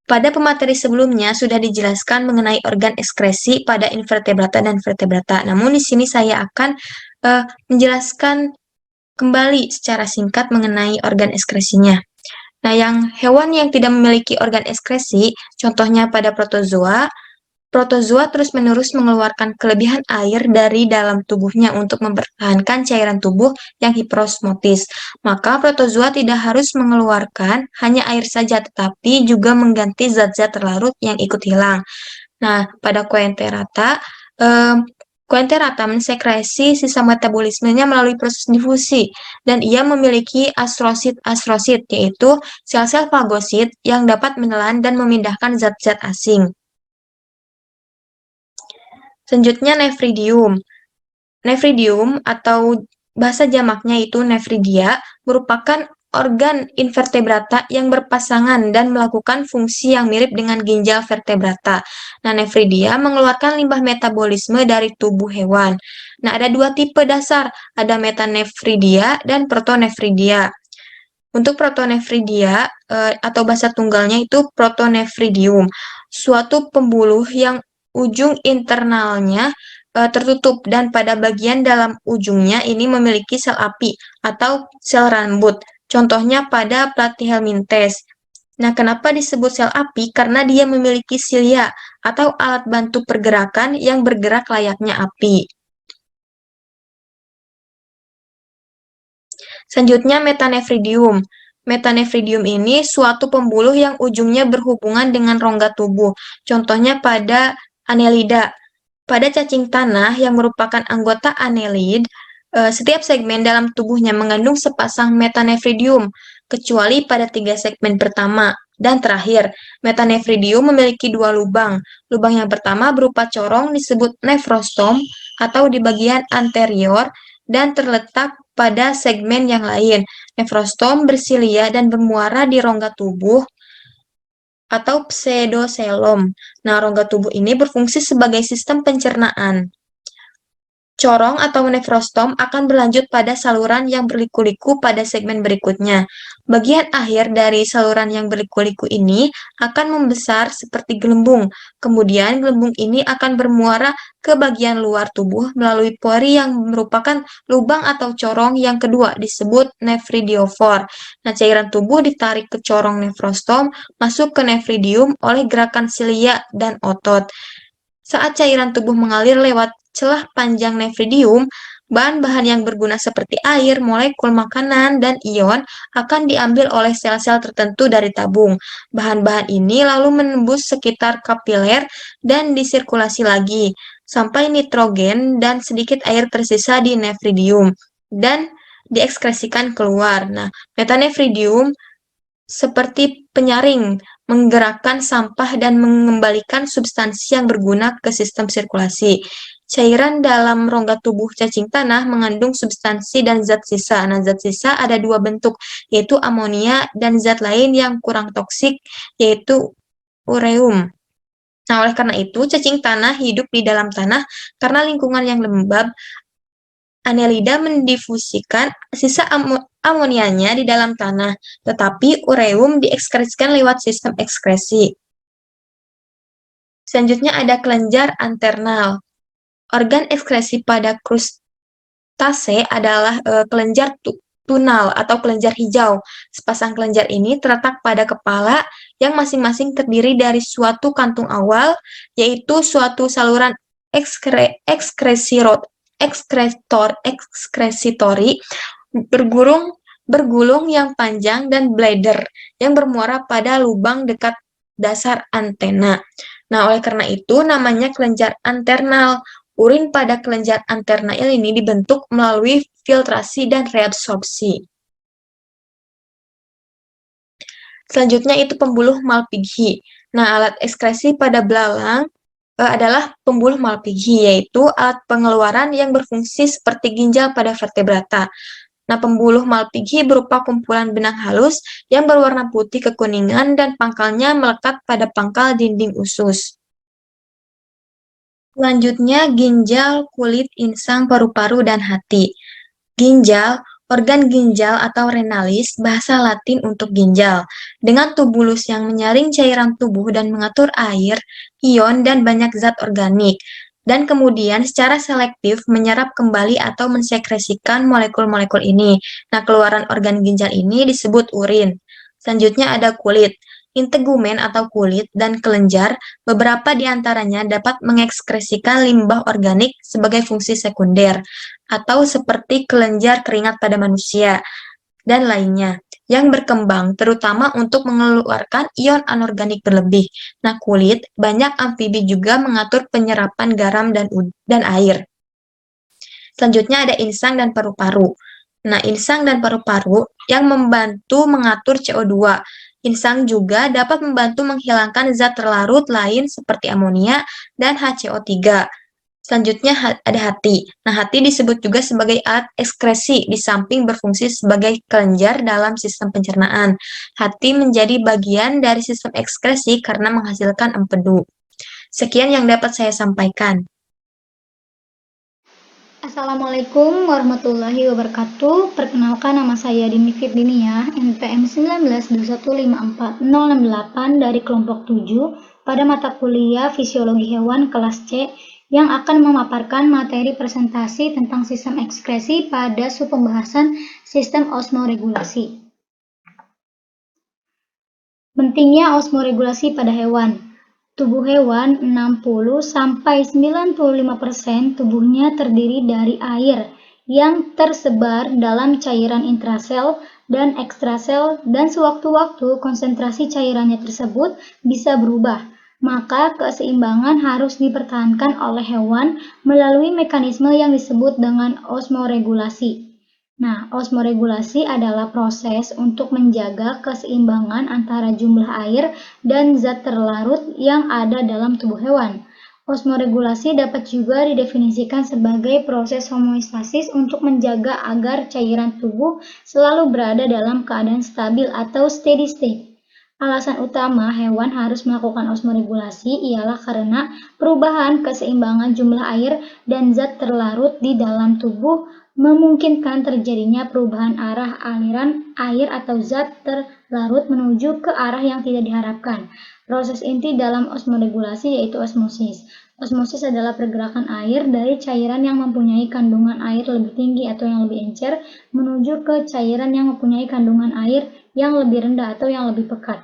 pada pemateri sebelumnya sudah dijelaskan mengenai organ ekskresi pada invertebrata dan vertebrata. Namun di sini saya akan menjelaskan kembali secara singkat mengenai organ ekskresinya. Nah, hewan yang tidak memiliki organ ekskresi, contohnya pada protozoa, protozoa terus-menerus mengeluarkan kelebihan air dari dalam tubuhnya untuk mempertahankan cairan tubuh yang hiperosmotis. Maka protozoa tidak harus mengeluarkan hanya air saja, tetapi juga mengganti zat-zat terlarut yang ikut hilang. Nah, pada Coenterata, Coenterata mensekresi sisa metabolismenya melalui proses difusi, dan ia memiliki astrosit, yaitu sel-sel fagosit yang dapat menelan dan memindahkan zat-zat asing. Selanjutnya nephridium. Nephridium atau bahasa jamaknya itu nephridia merupakan organ invertebrata yang berpasangan dan melakukan fungsi yang mirip dengan ginjal vertebrata. Nah, nephridia mengeluarkan limbah metabolisme dari tubuh hewan. Nah, ada dua tipe dasar, ada metanephridia dan protonephridia. Untuk protonephridia atau bahasa tunggalnya itu protonephridium, suatu pembuluh yang ujung internalnya tertutup dan pada bagian dalam ujungnya ini memiliki sel api atau sel rambut. Contohnya pada Platyhelminthes. Nah, kenapa disebut sel api? Karena dia memiliki silia atau alat bantu pergerakan yang bergerak layaknya api. Selanjutnya metanephridium. Metanephridium ini suatu pembuluh yang ujungnya berhubungan dengan rongga tubuh. Contohnya pada Annelida. Pada cacing tanah yang merupakan anggota annelid, setiap segmen dalam tubuhnya mengandung sepasang metanephridium, kecuali pada 3 segmen pertama. Dan terakhir, metanephridium memiliki 2 lubang. Lubang yang pertama berupa corong disebut nephrostom atau di bagian anterior dan terletak pada segmen yang lain. Nephrostom bersilia dan bermuara di rongga tubuh atau pseudocelom. Nah, rongga tubuh ini berfungsi sebagai sistem pencernaan. Corong atau nephrostom akan berlanjut pada saluran yang berliku-liku pada segmen berikutnya. Bagian akhir dari saluran yang berliku-liku ini akan membesar seperti gelembung. Kemudian gelembung ini akan bermuara ke bagian luar tubuh melalui pori yang merupakan lubang atau corong yang kedua disebut nephridiophore. Nah, cairan tubuh ditarik ke corong nephrostom masuk ke nephridium oleh gerakan silia dan otot. Saat cairan tubuh mengalir lewat celah panjang nephridium, bahan-bahan yang berguna seperti air, molekul makanan, dan ion akan diambil oleh sel-sel tertentu dari tabung. Bahan-bahan ini lalu menembus sekitar kapiler dan disirkulasi lagi, sampai nitrogen dan sedikit air tersisa di nephridium, dan diekskresikan keluar. Nah, metanephridium seperti penyaring, menggerakkan sampah dan mengembalikan substansi yang berguna ke sistem sirkulasi. Cairan dalam rongga tubuh cacing tanah mengandung substansi dan zat sisa. Nah, zat sisa ada 2 bentuk, yaitu amonia dan zat lain yang kurang toksik, yaitu ureum. Nah, oleh karena itu, cacing tanah hidup di dalam tanah karena lingkungan yang lembab. Annelida mendifusikan sisa amonianya di dalam tanah, tetapi ureum diekskresikan lewat sistem ekskresi. Selanjutnya ada kelenjar anternal. Organ ekskresi pada krustase adalah kelenjar tunal atau kelenjar hijau. Sepasang kelenjar ini terletak pada kepala yang masing-masing terdiri dari suatu kantung awal, yaitu suatu saluran ekskresitori bergulung yang panjang dan bladder yang bermuara pada lubang dekat dasar antena. Nah, oleh karena itu namanya kelenjar anternal. Urin pada kelenjar anternal ini dibentuk melalui filtrasi dan reabsorpsi. Selanjutnya itu pembuluh Malpighi. Nah, alat ekskresi pada belalang adalah pembuluh Malpighi, yaitu alat pengeluaran yang berfungsi seperti ginjal pada vertebrata. Nah, pembuluh Malpighi berupa kumpulan benang halus yang berwarna putih kekuningan dan pangkalnya melekat pada pangkal dinding usus. Selanjutnya, ginjal, kulit, insang, paru-paru, dan hati. Ginjal, organ ginjal atau renalis, bahasa Latin untuk ginjal, dengan tubulus yang menyaring cairan tubuh dan mengatur air, ion, dan banyak zat organik, dan kemudian secara selektif menyerap kembali atau mensekresikan molekul-molekul ini. Nah, keluaran organ ginjal ini disebut urin. Selanjutnya ada kulit. Integumen atau kulit dan kelenjar, beberapa di antaranya dapat mengekskresikan limbah organik sebagai fungsi sekunder, atau seperti kelenjar keringat pada manusia, dan lainnya, yang berkembang terutama untuk mengeluarkan ion anorganik berlebih. Nah, kulit, banyak amfibi juga mengatur penyerapan garam dan air. Selanjutnya ada insang dan paru-paru. Nah, insang dan paru-paru yang membantu mengatur CO2. Insang juga dapat membantu menghilangkan zat terlarut lain seperti amonia dan HCO3. Selanjutnya ada hati. Nah, hati disebut juga sebagai alat ekskresi di samping berfungsi sebagai kelenjar dalam sistem pencernaan. Hati menjadi bagian dari sistem ekskresi karena menghasilkan empedu. Sekian yang dapat saya sampaikan. Assalamualaikum warahmatullahi wabarakatuh. Perkenalkan, nama saya Dini Firdinia, NPM 192154068 dari kelompok 7 pada mata kuliah Fisiologi Hewan kelas C yang akan memaparkan materi presentasi tentang sistem ekskresi pada subpembahasan sistem osmoregulasi. Pentingnya osmoregulasi pada hewan. Tubuh hewan 60–95% tubuhnya terdiri dari air yang tersebar dalam cairan intrasel dan ekstrasel, dan sewaktu-waktu konsentrasi cairannya tersebut bisa berubah. Maka keseimbangan harus dipertahankan oleh hewan melalui mekanisme yang disebut dengan osmoregulasi. Nah, osmoregulasi adalah proses untuk menjaga keseimbangan antara jumlah air dan zat terlarut yang ada dalam tubuh hewan. Osmoregulasi dapat juga didefinisikan sebagai proses homeostasis untuk menjaga agar cairan tubuh selalu berada dalam keadaan stabil atau steady state. Alasan utama hewan harus melakukan osmoregulasi ialah karena perubahan keseimbangan jumlah air dan zat terlarut di dalam tubuh memungkinkan terjadinya perubahan arah aliran air atau zat terlarut menuju ke arah yang tidak diharapkan. Proses inti dalam osmoregulasi yaitu osmosis. Osmosis adalah pergerakan air dari cairan yang mempunyai kandungan air lebih tinggi atau yang lebih encer menuju ke cairan yang mempunyai kandungan air yang lebih rendah atau yang lebih pekat.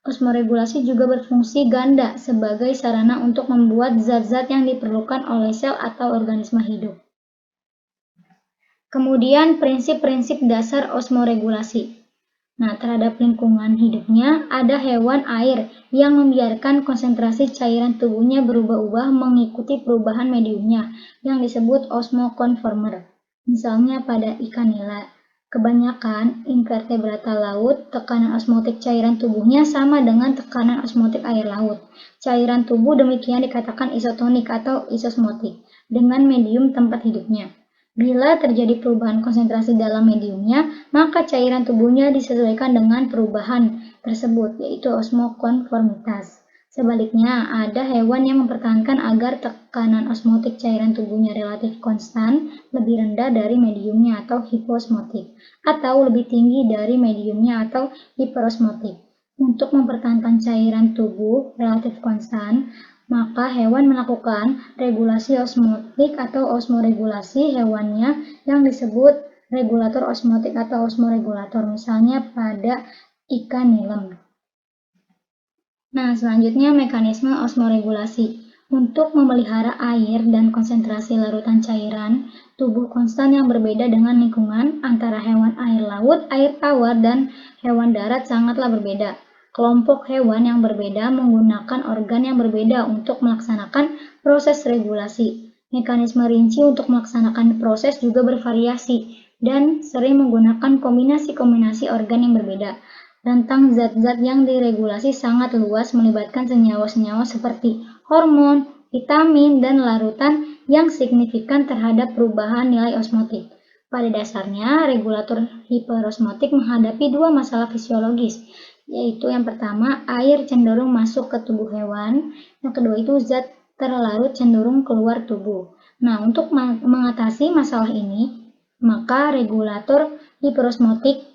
Osmoregulasi juga berfungsi ganda sebagai sarana untuk membuat zat-zat yang diperlukan oleh sel atau organisme hidup. Kemudian prinsip-prinsip dasar osmoregulasi. Nah, terhadap lingkungan hidupnya, ada hewan air yang membiarkan konsentrasi cairan tubuhnya berubah-ubah mengikuti perubahan mediumnya, yang disebut osmokonformer. Misalnya pada ikan nila. Kebanyakan invertebrata laut, tekanan osmotik cairan tubuhnya sama dengan tekanan osmotik air laut. Cairan tubuh demikian dikatakan isotonik atau isosmotik dengan medium tempat hidupnya. Bila terjadi perubahan konsentrasi dalam mediumnya, maka cairan tubuhnya disesuaikan dengan perubahan tersebut, yaitu osmokonformitas. Sebaliknya, ada hewan yang mempertahankan agar tekanan osmotik cairan tubuhnya relatif konstan, lebih rendah dari mediumnya atau hiposmotik, atau lebih tinggi dari mediumnya atau hiperosmotik. Untuk mempertahankan cairan tubuh relatif konstan, maka hewan melakukan regulasi osmotik atau osmoregulasi hewannya yang disebut regulator osmotik atau osmoregulator, misalnya pada ikan nilem. Nah, selanjutnya mekanisme osmoregulasi. Untuk memelihara air dan konsentrasi larutan cairan tubuh konstan yang berbeda dengan lingkungan antara hewan air laut, air tawar, dan hewan darat sangatlah berbeda. Kelompok hewan yang berbeda menggunakan organ yang berbeda untuk melaksanakan proses regulasi. Mekanisme rinci untuk melaksanakan proses juga bervariasi dan sering menggunakan kombinasi-kombinasi organ yang berbeda. Rentang zat-zat yang diregulasi sangat luas, melibatkan senyawa-senyawa seperti hormon, vitamin, dan larutan yang signifikan terhadap perubahan nilai osmotik. Pada dasarnya, regulator hiperosmotik menghadapi dua masalah fisiologis, yaitu yang pertama, air cenderung masuk ke tubuh hewan, yang kedua itu zat terlarut cenderung keluar tubuh. Nah, untuk mengatasi masalah ini, maka regulator hiperosmotik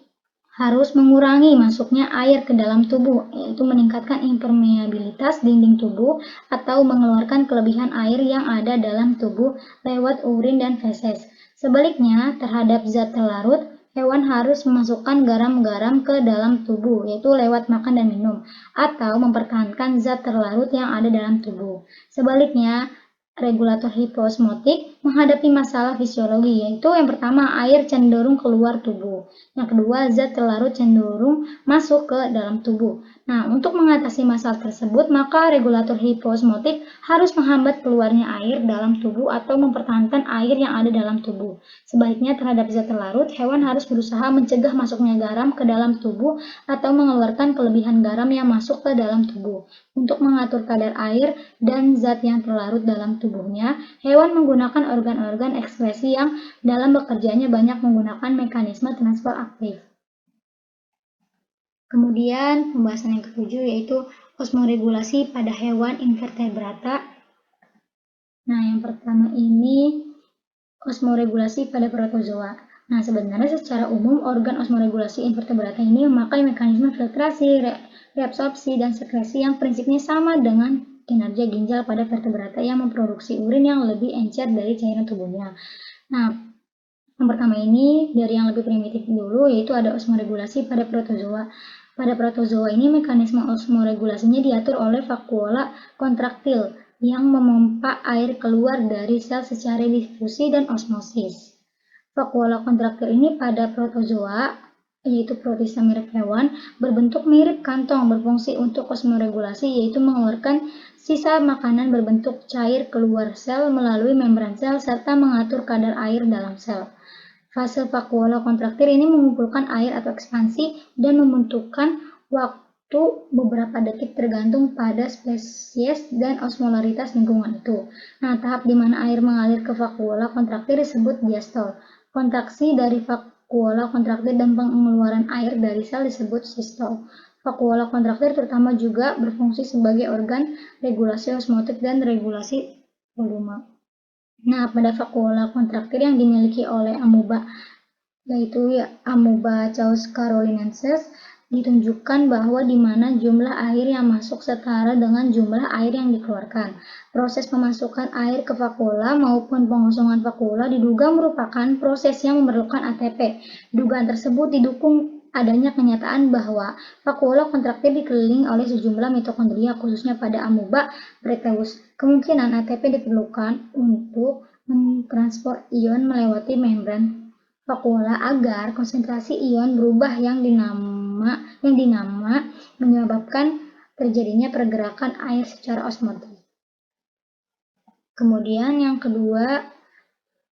harus mengurangi masuknya air ke dalam tubuh, yaitu meningkatkan impermeabilitas dinding tubuh atau mengeluarkan kelebihan air yang ada dalam tubuh lewat urin dan feses. Sebaliknya, terhadap zat terlarut, hewan harus memasukkan garam-garam ke dalam tubuh, yaitu lewat makan dan minum, atau mempertahankan zat terlarut yang ada dalam tubuh. Sebaliknya, regulator hiposmotik menghadapi masalah fisiologi, yaitu yang pertama, air cenderung keluar tubuh. Yang kedua, zat terlarut cenderung masuk ke dalam tubuh. Nah, untuk mengatasi masalah tersebut, maka regulator hiposmotik harus menghambat keluarnya air dalam tubuh atau mempertahankan air yang ada dalam tubuh. Sebaliknya, terhadap zat terlarut, hewan harus berusaha mencegah masuknya garam ke dalam tubuh atau mengeluarkan kelebihan garam yang masuk ke dalam tubuh. Untuk mengatur kadar air dan zat yang terlarut dalam tubuhnya, hewan menggunakan organ-organ ekskresi yang dalam bekerjanya banyak menggunakan mekanisme transfer aktif. Kemudian pembahasan yang ketujuh yaitu osmoregulasi pada hewan invertebrata. Nah, yang pertama ini osmoregulasi pada protozoa. Nah, sebenarnya secara umum organ osmoregulasi invertebrata ini memakai mekanisme filtrasi, reabsorpsi, dan sekresi yang prinsipnya sama dengan kinerja ginjal pada vertebrata yang memproduksi urin yang lebih encer dari cairan tubuhnya. Nah, yang pertama ini dari yang lebih primitif dulu yaitu ada osmoregulasi pada protozoa. Pada protozoa ini mekanisme osmoregulasinya diatur oleh vakuola kontraktil yang memompa air keluar dari sel secara difusi dan osmosis. Vakuola kontraktil ini pada protozoa, yaitu protista mirip hewan, berbentuk mirip kantong, berfungsi untuk osmoregulasi, yaitu mengeluarkan sisa makanan berbentuk cair keluar sel melalui membran sel, serta mengatur kadar air dalam sel. Fase vakuola kontraktil ini mengumpulkan air atau ekspansi dan membentukkan waktu beberapa detik tergantung pada spesies dan osmolaritas lingkungan itu. Nah, tahap di mana air mengalir ke vakuola kontraktil disebut diastol. Kontraksi dari vakuola kontraktil dan pengeluaran air dari sel disebut sistol. Vakuola kontraktil terutama juga berfungsi sebagai organ regulasi osmotik dan regulasi volume. Nah, pada vakuola kontraktil yang dimiliki oleh amoeba, yaitu amoeba Chaus carolinensis, ditunjukkan bahwa di mana jumlah air yang masuk setara dengan jumlah air yang dikeluarkan. Proses pemasukan air ke vakuola maupun pengosongan vakuola diduga merupakan proses yang memerlukan ATP. Dugaan tersebut didukung adanya kenyataan bahwa vakuola kontraktil dikelilingi oleh sejumlah mitokondria, khususnya pada amoeba Proteus. Kemungkinan ATP diperlukan untuk mentransfer ion melewati membran vakuola agar konsentrasi ion berubah yang dinama menyebabkan terjadinya pergerakan air secara osmotik. Kemudian yang kedua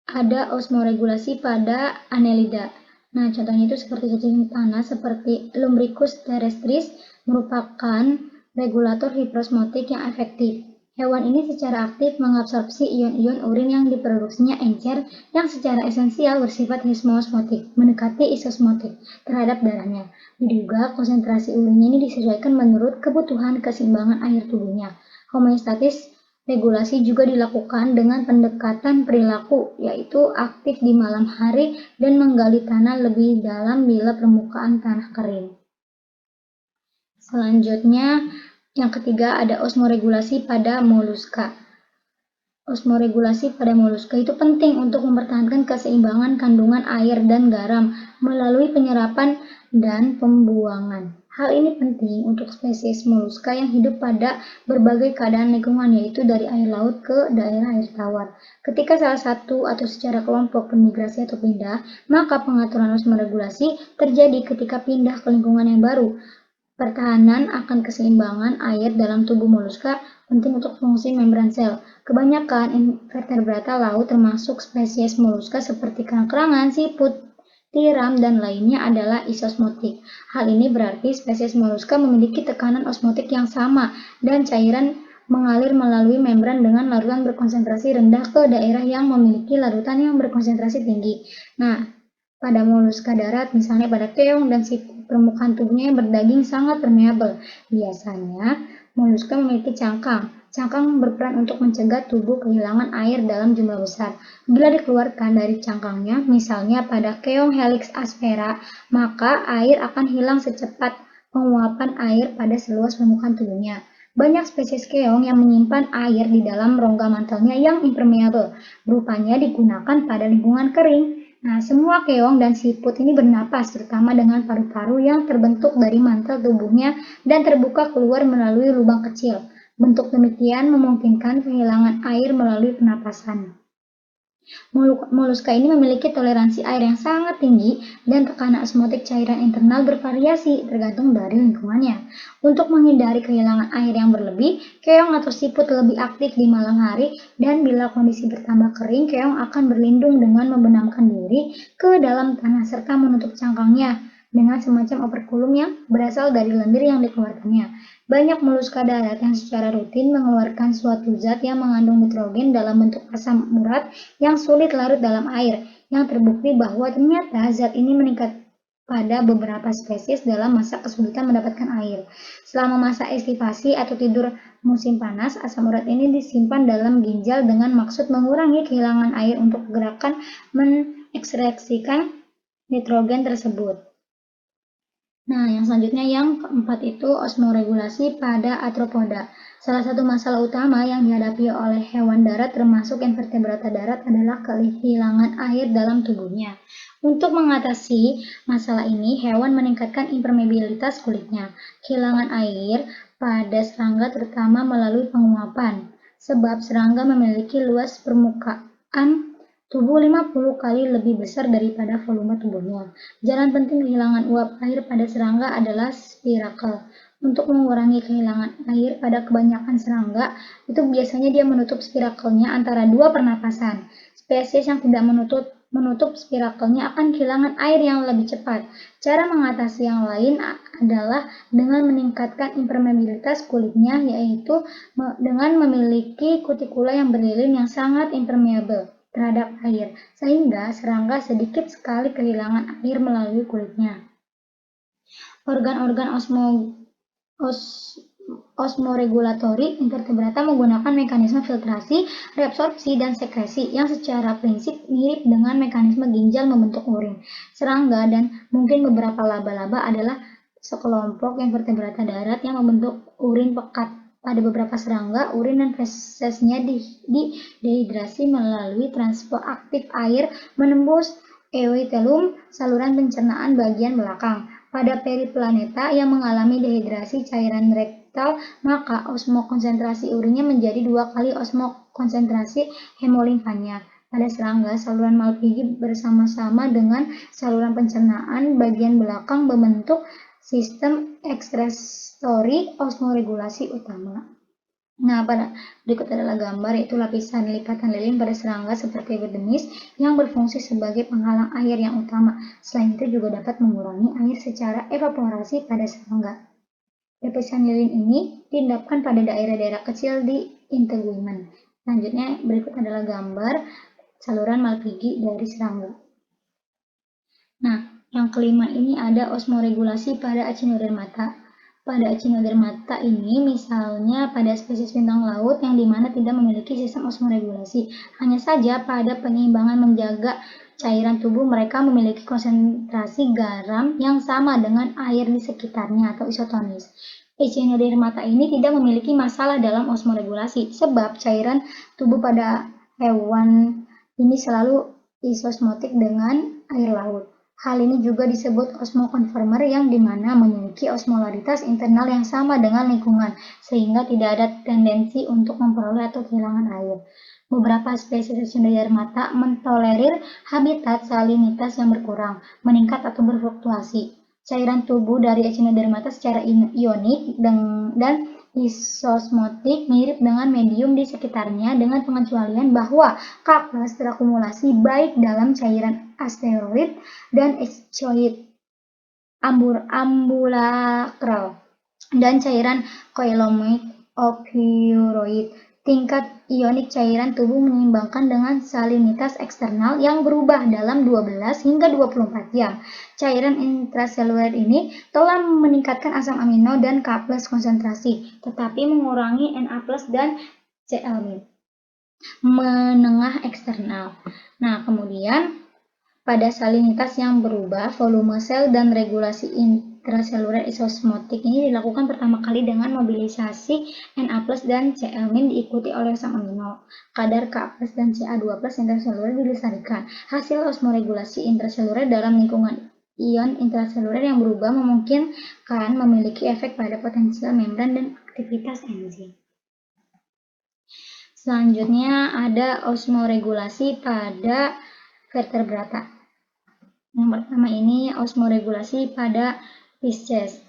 ada osmoregulasi pada annelida. Nah, contohnya itu seperti cacing tanah seperti Lumbricus terrestris merupakan regulator hiperosmotik yang efektif. Hewan ini secara aktif mengabsorpsi ion-ion urin yang diproduksinya encer yang secara esensial bersifat hismoosmotik, mendekati isosmotik terhadap darahnya. Diduga konsentrasi urinnya ini disesuaikan menurut kebutuhan keseimbangan air tubuhnya. Homeostatis regulasi juga dilakukan dengan pendekatan perilaku, yaitu aktif di malam hari dan menggali tanah lebih dalam bila permukaan tanah kering. Selanjutnya, yang ketiga ada osmoregulasi pada moluska. Osmoregulasi pada moluska itu penting untuk mempertahankan keseimbangan kandungan air dan garam melalui penyerapan dan pembuangan. Hal ini penting untuk spesies moluska yang hidup pada berbagai keadaan lingkungan, yaitu dari air laut ke daerah air tawar. Ketika salah satu atau secara kelompok bermigrasi atau pindah, maka pengaturan osmoregulasi terjadi ketika pindah ke lingkungan yang baru. Pertahanan akan keseimbangan air dalam tubuh moluska penting untuk fungsi membran sel. Kebanyakan invertebrata laut termasuk spesies moluska seperti kerang-kerangan, siput, tiram, dan lainnya adalah isosmotik. Hal ini berarti spesies moluska memiliki tekanan osmotik yang sama dan cairan mengalir melalui membran dengan larutan berkonsentrasi rendah ke daerah yang memiliki larutan yang berkonsentrasi tinggi. Nah, pada moluska darat, misalnya pada keong dan siput, permukaan tubuhnya yang berdaging sangat permeabel. Biasanya, moluska memiliki cangkang. Cangkang berperan untuk mencegah tubuh kehilangan air dalam jumlah besar. Bila dikeluarkan dari cangkangnya, misalnya pada keong Helix aspera, maka air akan hilang secepat penguapan air pada seluas permukaan tubuhnya. Banyak spesies keong yang menyimpan air di dalam rongga mantelnya yang impermeabel, rupanya digunakan pada lingkungan kering. Nah, semua keong dan siput ini bernapas, terutama dengan paru-paru yang terbentuk dari mantel tubuhnya dan terbuka keluar melalui lubang kecil. Bentuk demikian memungkinkan kehilangan air melalui pernapasan. Moluska ini memiliki toleransi air yang sangat tinggi dan tekanan osmotik cairan internal bervariasi tergantung dari lingkungannya. Untuk menghindari kehilangan air yang berlebih, keong atau siput lebih aktif di malam hari, dan bila kondisi bertambah kering, keong akan berlindung dengan membenamkan diri ke dalam tanah serta menutup cangkangnya dengan semacam operkulum yang berasal dari lendir yang dikeluarkannya. Banyak moluska darat yang secara rutin mengeluarkan suatu zat yang mengandung nitrogen dalam bentuk asam urat yang sulit larut dalam air, yang terbukti bahwa ternyata zat ini meningkat pada beberapa spesies dalam masa kesulitan mendapatkan air. Selama masa estivasi atau tidur musim panas, asam urat ini disimpan dalam ginjal dengan maksud mengurangi kehilangan air untuk gerakan mengekstraksikan nitrogen tersebut. Nah, yang selanjutnya yang keempat itu osmoregulasi pada arthropoda. Salah satu masalah utama yang dihadapi oleh hewan darat termasuk invertebrata darat adalah kehilangan air dalam tubuhnya. Untuk mengatasi masalah ini, hewan meningkatkan impermeabilitas kulitnya. Kehilangan air pada serangga terutama melalui penguapan, sebab serangga memiliki luas permukaan tubuh 50 kali lebih besar daripada volume tubuhnya. Jalan penting kehilangan uap air pada serangga adalah spirakel. Untuk mengurangi kehilangan air pada kebanyakan serangga, itu biasanya dia menutup spirakelnya antara dua pernapasan. Spesies yang tidak menutup spirakelnya akan kehilangan air yang lebih cepat. Cara mengatasi yang lain adalah dengan meningkatkan impermeabilitas kulitnya, yaitu dengan memiliki kutikula yang berlilin yang sangat impermeabel terhadap air, sehingga serangga sedikit sekali kehilangan air melalui kulitnya. Organ-organ osmoregulatori invertebrata menggunakan mekanisme filtrasi, reabsorpsi, dan sekresi yang secara prinsip mirip dengan mekanisme ginjal membentuk urin. Serangga dan mungkin beberapa laba-laba adalah sekelompok invertebrata darat yang membentuk urin pekat. Pada beberapa serangga, urin dan fesesnya dehidrasi melalui transport aktif air menembus epitelum saluran pencernaan bagian belakang. Pada periplaneta yang mengalami dehidrasi cairan rektal, maka osmokonsentrasi urinnya menjadi 2 kali osmokonsentrasi hemolimfanya. Pada serangga, saluran Malpighi bersama-sama dengan saluran pencernaan bagian belakang membentuk sistem ekskresi osmoregulasi utama. Nah, pada berikut adalah gambar, yaitu lapisan lipatan lilin pada serangga seperti epidermis yang berfungsi sebagai penghalang air yang utama. Selain itu juga dapat mengurangi air secara evaporasi pada serangga. Lapisan lilin ini diendapkan pada daerah-daerah kecil di integumen. Selanjutnya berikut adalah gambar saluran Malpighi dari serangga. Nah, yang kelima ini ada osmoregulasi pada Echinodermata. Pada Echinodermata ini misalnya pada spesies bintang laut yang dimana tidak memiliki sistem osmoregulasi. Hanya saja pada penyeimbangan menjaga cairan tubuh mereka memiliki konsentrasi garam yang sama dengan air di sekitarnya atau isotonis. Echinodermata ini tidak memiliki masalah dalam osmoregulasi sebab cairan tubuh pada hewan ini selalu isosmotik dengan air laut. Hal ini juga disebut osmokonformer yang dimana memiliki osmolaritas internal yang sama dengan lingkungan, sehingga tidak ada tendensi untuk memperoleh atau kehilangan air. Beberapa spesies Echinodermata mentolerir habitat salinitas yang berkurang, meningkat atau berfluktuasi. Cairan tubuh dari Echinodermata secara ionik dan isosmotik mirip dengan medium di sekitarnya dengan pengecualian bahwa K+ terakumulasi baik dalam cairan asteroid dan exoid ambulakral dan cairan koilomoid ophiuroid. Tingkat ionik cairan tubuh menyeimbangkan dengan salinitas eksternal yang berubah dalam 12 hingga 24 jam. Cairan intraseluler ini telah meningkatkan asam amino dan K+ konsentrasi, tetapi mengurangi Na+ dan Cl- menengah eksternal. Nah, kemudian pada salinitas yang berubah, volume sel dan regulasi intraseluler isosmotik ini dilakukan pertama kali dengan mobilisasi Na+ dan Cl- diikuti oleh asam amino. Kadar K+ dan Ca2+ intraseluler dilestarikan. Hasil osmoregulasi intraseluler dalam lingkungan ion intraseluler yang berubah memungkinkan memiliki efek pada potensial membran dan aktivitas enzim. Selanjutnya ada osmoregulasi pada vertebrata. Yang pertama ini osmoregulasi pada Pisces.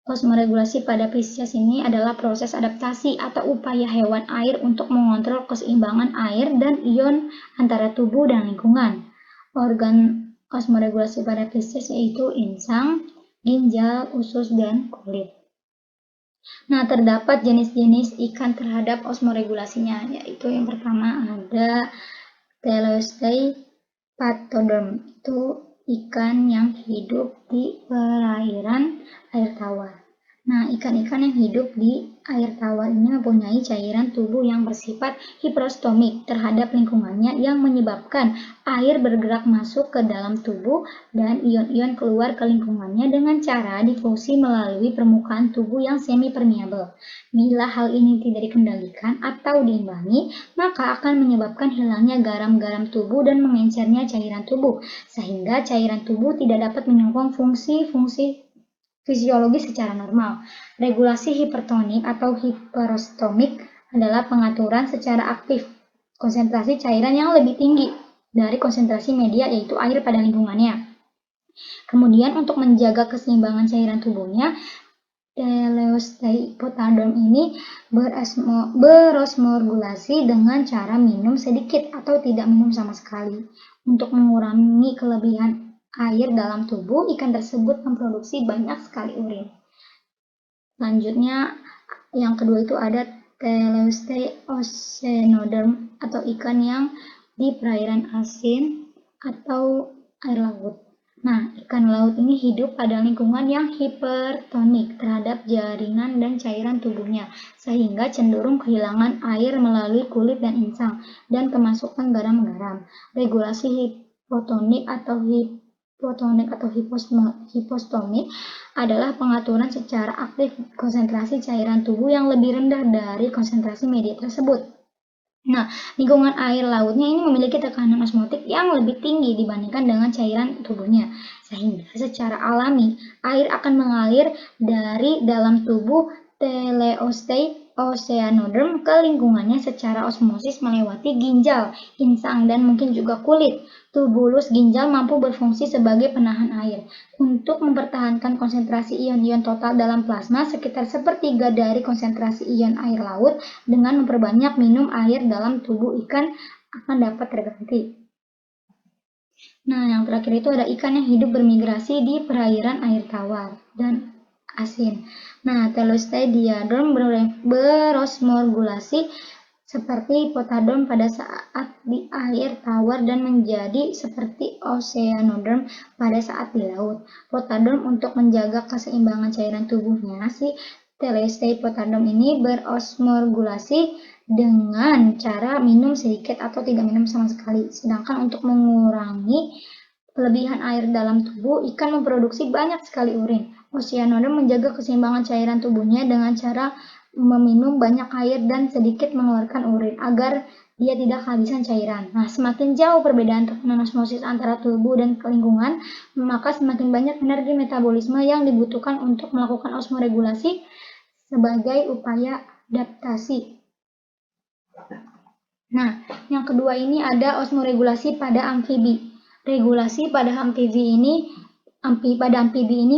Osmoregulasi pada Pisces ini adalah proses adaptasi atau upaya hewan air untuk mengontrol keseimbangan air dan ion antara tubuh dan lingkungan. Organ osmoregulasi pada Pisces yaitu insang, ginjal, usus, dan kulit. Nah, terdapat jenis-jenis ikan terhadap osmoregulasinya, yaitu yang pertama ada Teleostei pathoderm, itu ikan yang hidup di perairan air tawar. Nah, ikan-ikan yang hidup di air tawar ini mempunyai cairan tubuh yang bersifat hiperostomik terhadap lingkungannya yang menyebabkan air bergerak masuk ke dalam tubuh dan ion-ion keluar ke lingkungannya dengan cara difusi melalui permukaan tubuh yang semi-permeabel. Bila hal ini tidak dikendalikan atau diimbangi, maka akan menyebabkan hilangnya garam-garam tubuh dan mengencernya cairan tubuh, sehingga cairan tubuh tidak dapat menyokong fungsi-fungsi fisiologis secara normal. Regulasi hipertonik atau hiperostomik adalah pengaturan secara aktif konsentrasi cairan yang lebih tinggi dari konsentrasi media yaitu air pada lingkungannya. Kemudian untuk menjaga keseimbangan cairan tubuhnya, Teleostei pathoderm ini berosmorgulasi dengan cara minum sedikit atau tidak minum sama sekali. Untuk mengurangi kelebihan air dalam tubuh, ikan tersebut memproduksi banyak sekali urin. Selanjutnya, yang kedua itu ada Teleostei oceanoderm atau ikan yang di perairan asin atau air laut. Nah, ikan laut ini hidup pada lingkungan yang hipertonik terhadap jaringan dan cairan tubuhnya, sehingga cenderung kehilangan air melalui kulit dan insang, dan kemasukan garam-garam. Regulasi hipotonik atau hipostomik adalah pengaturan secara aktif konsentrasi cairan tubuh yang lebih rendah dari konsentrasi media tersebut. Nah, lingkungan air lautnya ini memiliki tekanan osmotik yang lebih tinggi dibandingkan dengan cairan tubuhnya, sehingga secara alami air akan mengalir dari dalam tubuh Teleostei oceanoderm ke lingkungannya secara osmosis melewati ginjal, insang, dan mungkin juga kulit. Tubulus ginjal mampu berfungsi sebagai penahan air untuk mempertahankan konsentrasi ion-ion total dalam plasma sekitar sepertiga dari konsentrasi ion air laut. Dengan memperbanyak minum air dalam tubuh ikan akan dapat terganti. Nah, yang terakhir itu ada ikan yang hidup bermigrasi di perairan air tawar dan asin. Nah, Teleostei diaderm berosmorgulasi seperti Potaderm pada saat di air tawar dan menjadi seperti Oceanoderm pada saat di laut. Potaderm untuk menjaga keseimbangan cairan tubuhnya, si Teleostei Potaderm ini berosmorgulasi dengan cara minum sedikit atau tidak minum sama sekali. Sedangkan untuk mengurangi kelebihan air dalam tubuh, ikan memproduksi banyak sekali urin. Oceanoderm menjaga keseimbangan cairan tubuhnya dengan cara meminum banyak air dan sedikit mengeluarkan urin agar dia tidak kehabisan cairan. Nah, semakin jauh perbedaan tekanan osmosis antara tubuh dan lingkungan, maka semakin banyak energi metabolisme yang dibutuhkan untuk melakukan osmoregulasi sebagai upaya adaptasi. Nah, yang kedua ini ada osmoregulasi pada amfibi. Regulasi pada amfibi ini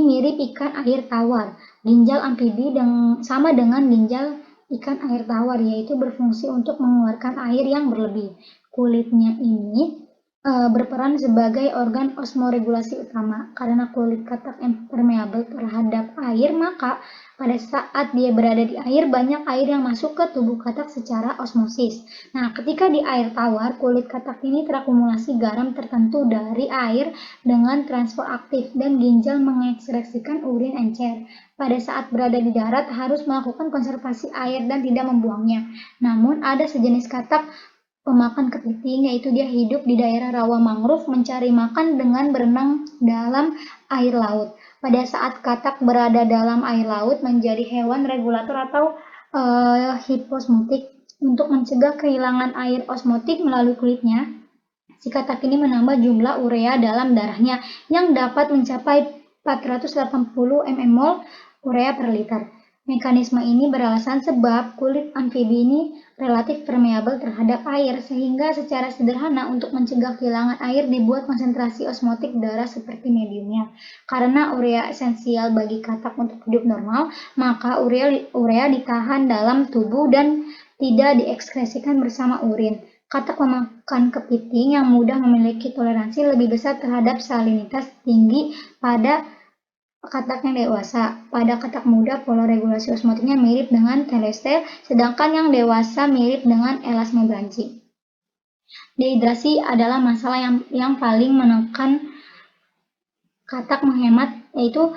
mirip ikan air tawar. Ginjal amfibi sama dengan ginjal ikan air tawar, yaitu berfungsi untuk mengeluarkan air yang berlebih. Kulitnya ini berperan sebagai organ osmoregulasi utama. Karena kulit katak impermeabel terhadap air, maka pada saat dia berada di air, banyak air yang masuk ke tubuh katak secara osmosis. Nah, ketika di air tawar, kulit katak ini terakumulasi garam tertentu dari air dengan transfer aktif dan ginjal mengekskresikan urin encer. Pada saat berada di darat, harus melakukan konservasi air dan tidak membuangnya. Namun, ada sejenis katak pemakan kepiting, yaitu dia hidup di daerah rawa mangrove mencari makan dengan berenang dalam air laut. Pada saat katak berada dalam air laut menjadi hewan regulator atau hiposmotik untuk mencegah kehilangan air osmotik melalui kulitnya. Si katak ini menambah jumlah urea dalam darahnya yang dapat mencapai 480 mmol urea per liter. Mekanisme ini beralasan sebab kulit amfibi ini relatif permeabel terhadap air, sehingga secara sederhana untuk mencegah kehilangan air dibuat konsentrasi osmotik darah seperti mediumnya. Karena urea esensial bagi katak untuk hidup normal, maka urea ditahan dalam tubuh dan tidak diekskresikan bersama urin. Katak pemakan kepiting yang mudah memiliki toleransi lebih besar terhadap salinitas tinggi pada katak yang dewasa. Pada katak muda, pola regulasi osmotiknya mirip dengan telestel, sedangkan yang dewasa mirip dengan elasmobranchi. Dehidrasi adalah masalah yang paling menekan katak menghemat, yaitu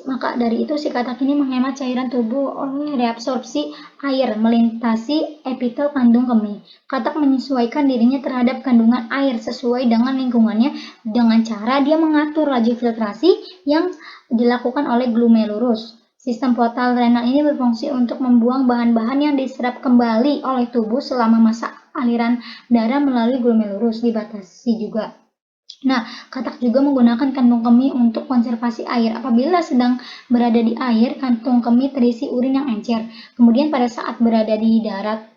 maka dari itu si katak ini menghemat cairan tubuh oleh reabsorpsi air melintasi epitel kandung kemih. Katak menyesuaikan dirinya terhadap kandungan air sesuai dengan lingkungannya dengan cara dia mengatur laju filtrasi yang dilakukan oleh glomerulus. Sistem portal renal ini berfungsi untuk membuang bahan-bahan yang diserap kembali oleh tubuh selama masa aliran darah melalui glomerulus dibatasi juga. Nah, katak juga menggunakan kantung kemih untuk konservasi air. Apabila sedang berada di air, kantung kemih terisi urin yang encer. Kemudian pada saat berada di darat,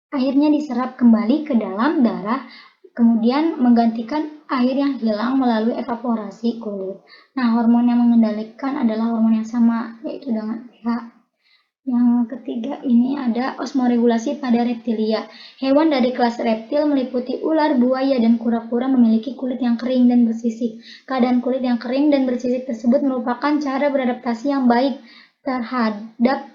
airnya diserap kembali ke dalam darah, kemudian menggantikan air yang hilang melalui evaporasi kulit. Nah, hormon yang mengendalikan adalah hormon yang sama, yaitu dengan pH. Yang ketiga ini ada osmoregulasi pada reptilia. Hewan dari kelas reptil meliputi ular, buaya, dan kura-kura memiliki kulit yang kering dan bersisik. Keadaan kulit yang kering dan bersisik tersebut merupakan cara beradaptasi yang baik terhadap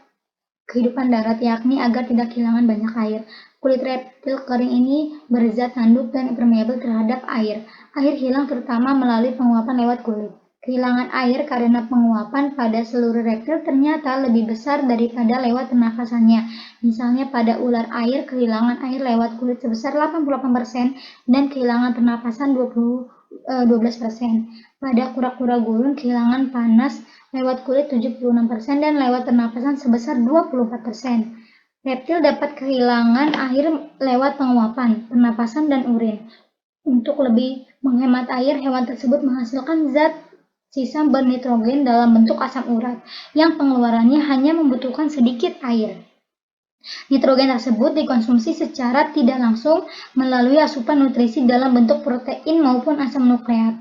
kehidupan darat, yakni agar tidak kehilangan banyak air. Kulit reptil kering ini berzat tanduk dan impermeabel terhadap air. Air hilang terutama melalui penguapan lewat kulit. Kehilangan air karena penguapan pada seluruh reptil ternyata lebih besar daripada lewat pernafasannya. Misalnya pada ular air, kehilangan air lewat kulit sebesar 88% dan kehilangan pernafasan 12%. Pada kura-kura gurun, kehilangan panas lewat kulit 76% dan lewat pernapasan sebesar 24%. Reptil dapat kehilangan air lewat penguapan, pernapasan, dan urin. Untuk lebih menghemat air, hewan tersebut menghasilkan zat sisa bernitrogen dalam bentuk asam urat, yang pengeluarannya hanya membutuhkan sedikit air. Nitrogen tersebut dikonsumsi secara tidak langsung melalui asupan nutrisi dalam bentuk protein maupun asam nukleat.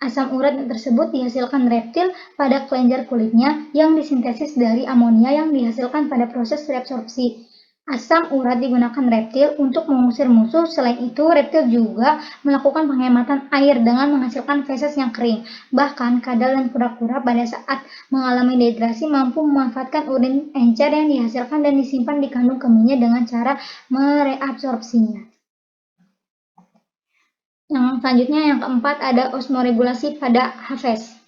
Asam urat tersebut dihasilkan reptil pada kelenjar kulitnya yang disintesis dari amonia yang dihasilkan pada proses reabsorpsi. Asam urat digunakan reptil untuk mengusir musuh. Selain itu, reptil juga melakukan penghematan air dengan menghasilkan feses yang kering. Bahkan, kadal dan kura-kura pada saat mengalami dehidrasi mampu memanfaatkan urin encer yang dihasilkan dan disimpan di kandung kemihnya dengan cara mereabsorpsinya. Yang selanjutnya, yang keempat, ada osmoregulasi pada aves.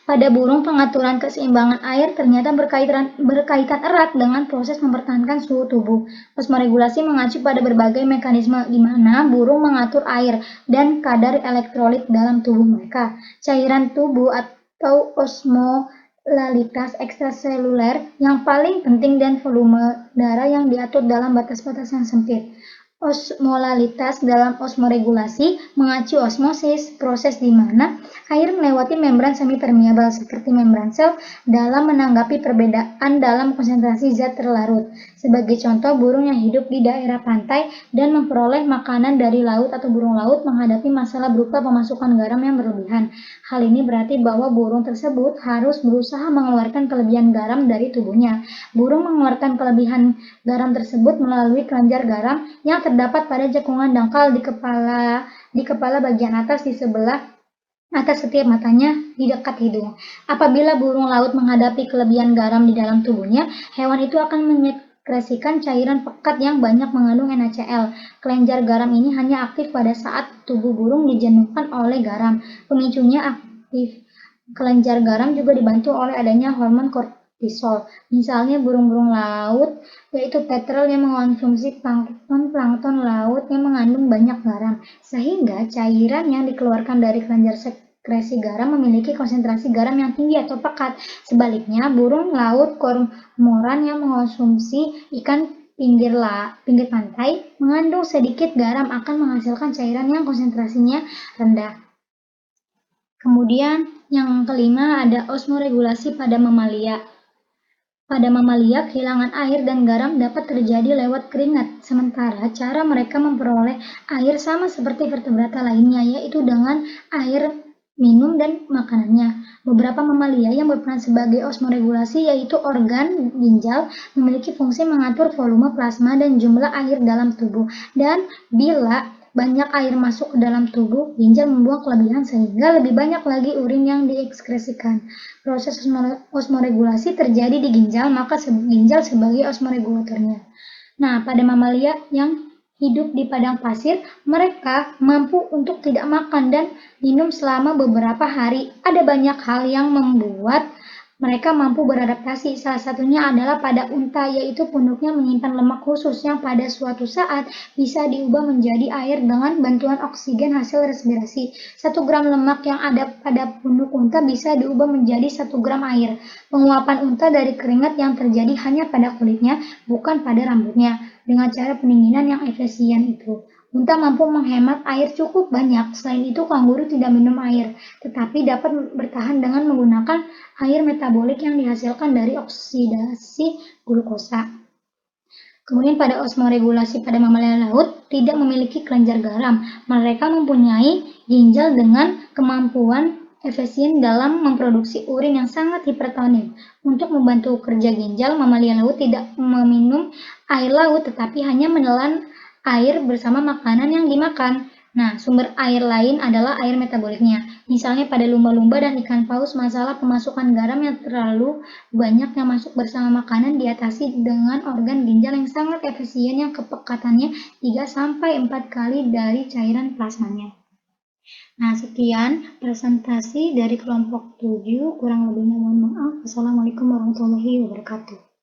Pada burung, pengaturan keseimbangan air ternyata berkaitan erat dengan proses mempertahankan suhu tubuh. Osmoregulasi mengacu pada berbagai mekanisme di mana burung mengatur air dan kadar elektrolit dalam tubuh mereka. Cairan tubuh atau osmolalitas ekstraseluler yang paling penting dan volume darah yang diatur dalam batas-batas yang sempit. Osmolalitas dalam osmoregulasi mengacu osmosis, proses di mana air melewati membran semi-permeabel seperti membran sel dalam menanggapi perbedaan dalam konsentrasi zat terlarut. Sebagai contoh, burung yang hidup di daerah pantai dan memperoleh makanan dari laut atau burung laut menghadapi masalah berupa pemasukan garam yang berlebihan. Hal ini berarti bahwa burung tersebut harus berusaha mengeluarkan kelebihan garam dari tubuhnya. Burung mengeluarkan kelebihan garam tersebut melalui kelenjar garam yang terdapat pada cekungan dangkal di kepala bagian atas di sebelah atas setiap matanya di dekat hidung. Apabila burung laut menghadapi kelebihan garam di dalam tubuhnya, hewan itu akan menyekresikan cairan pekat yang banyak mengandung NaCl. Kelenjar garam ini hanya aktif pada saat tubuh burung dijenuhkan oleh garam. Pemicunya aktif. Kelenjar garam juga dibantu oleh adanya hormon kortisol. Misalnya burung-burung laut, yaitu petrel yang mengonsumsi plankton laut yang mengandung banyak garam, sehingga cairan yang dikeluarkan dari kelenjar sekresi garam memiliki konsentrasi garam yang tinggi atau pekat. Sebaliknya, burung laut kormoran yang mengonsumsi ikan pinggir pantai mengandung sedikit garam akan menghasilkan cairan yang konsentrasinya rendah. Kemudian yang kelima ada osmoregulasi pada mamalia. Pada mamalia, kehilangan air dan garam dapat terjadi lewat keringat, sementara cara mereka memperoleh air sama seperti vertebrata lainnya, yaitu dengan air minum dan makanannya. Beberapa mamalia yang berperan sebagai osmoregulasi, yaitu organ ginjal, memiliki fungsi mengatur volume plasma dan jumlah air dalam tubuh. Dan bila banyak air masuk ke dalam tubuh, ginjal membuang kelebihan sehingga lebih banyak lagi urin yang diekskresikan. Proses osmoregulasi terjadi di ginjal, maka ginjal sebagai osmoregulatornya. Nah, pada mamalia yang hidup di padang pasir, mereka mampu untuk tidak makan dan minum selama beberapa hari. Ada banyak hal yang membuat mereka mampu beradaptasi. Salah satunya adalah pada unta, yaitu punuknya menyimpan lemak khusus yang pada suatu saat bisa diubah menjadi air dengan bantuan oksigen hasil respirasi. 1 gram lemak yang ada pada punuk unta bisa diubah menjadi 1 gram air. Penguapan unta dari keringat yang terjadi hanya pada kulitnya, bukan pada rambutnya. Dengan cara pendinginan yang efisien itu, unta mampu menghemat air cukup banyak. Selain itu, kanguru tidak minum air, tetapi dapat bertahan dengan menggunakan air metabolik yang dihasilkan dari oksidasi glukosa. Kemudian pada osmoregulasi pada mamalia laut tidak memiliki kelenjar garam. Mereka mempunyai ginjal dengan kemampuan efisien dalam memproduksi urin yang sangat hipertonik. Untuk membantu kerja ginjal, mamalia laut tidak meminum air laut tetapi hanya menelan air bersama makanan yang dimakan. Nah, sumber air lain adalah air metaboliknya. Misalnya pada lumba-lumba dan ikan paus, masalah pemasukan garam yang terlalu banyak yang masuk bersama makanan diatasi dengan organ ginjal yang sangat efisien yang kepekatannya 3-4 kali dari cairan plasmanya. Nah, sekian presentasi dari kelompok 7. Kurang lebihnya mohon maaf. Wassalamualaikum warahmatullahi wabarakatuh.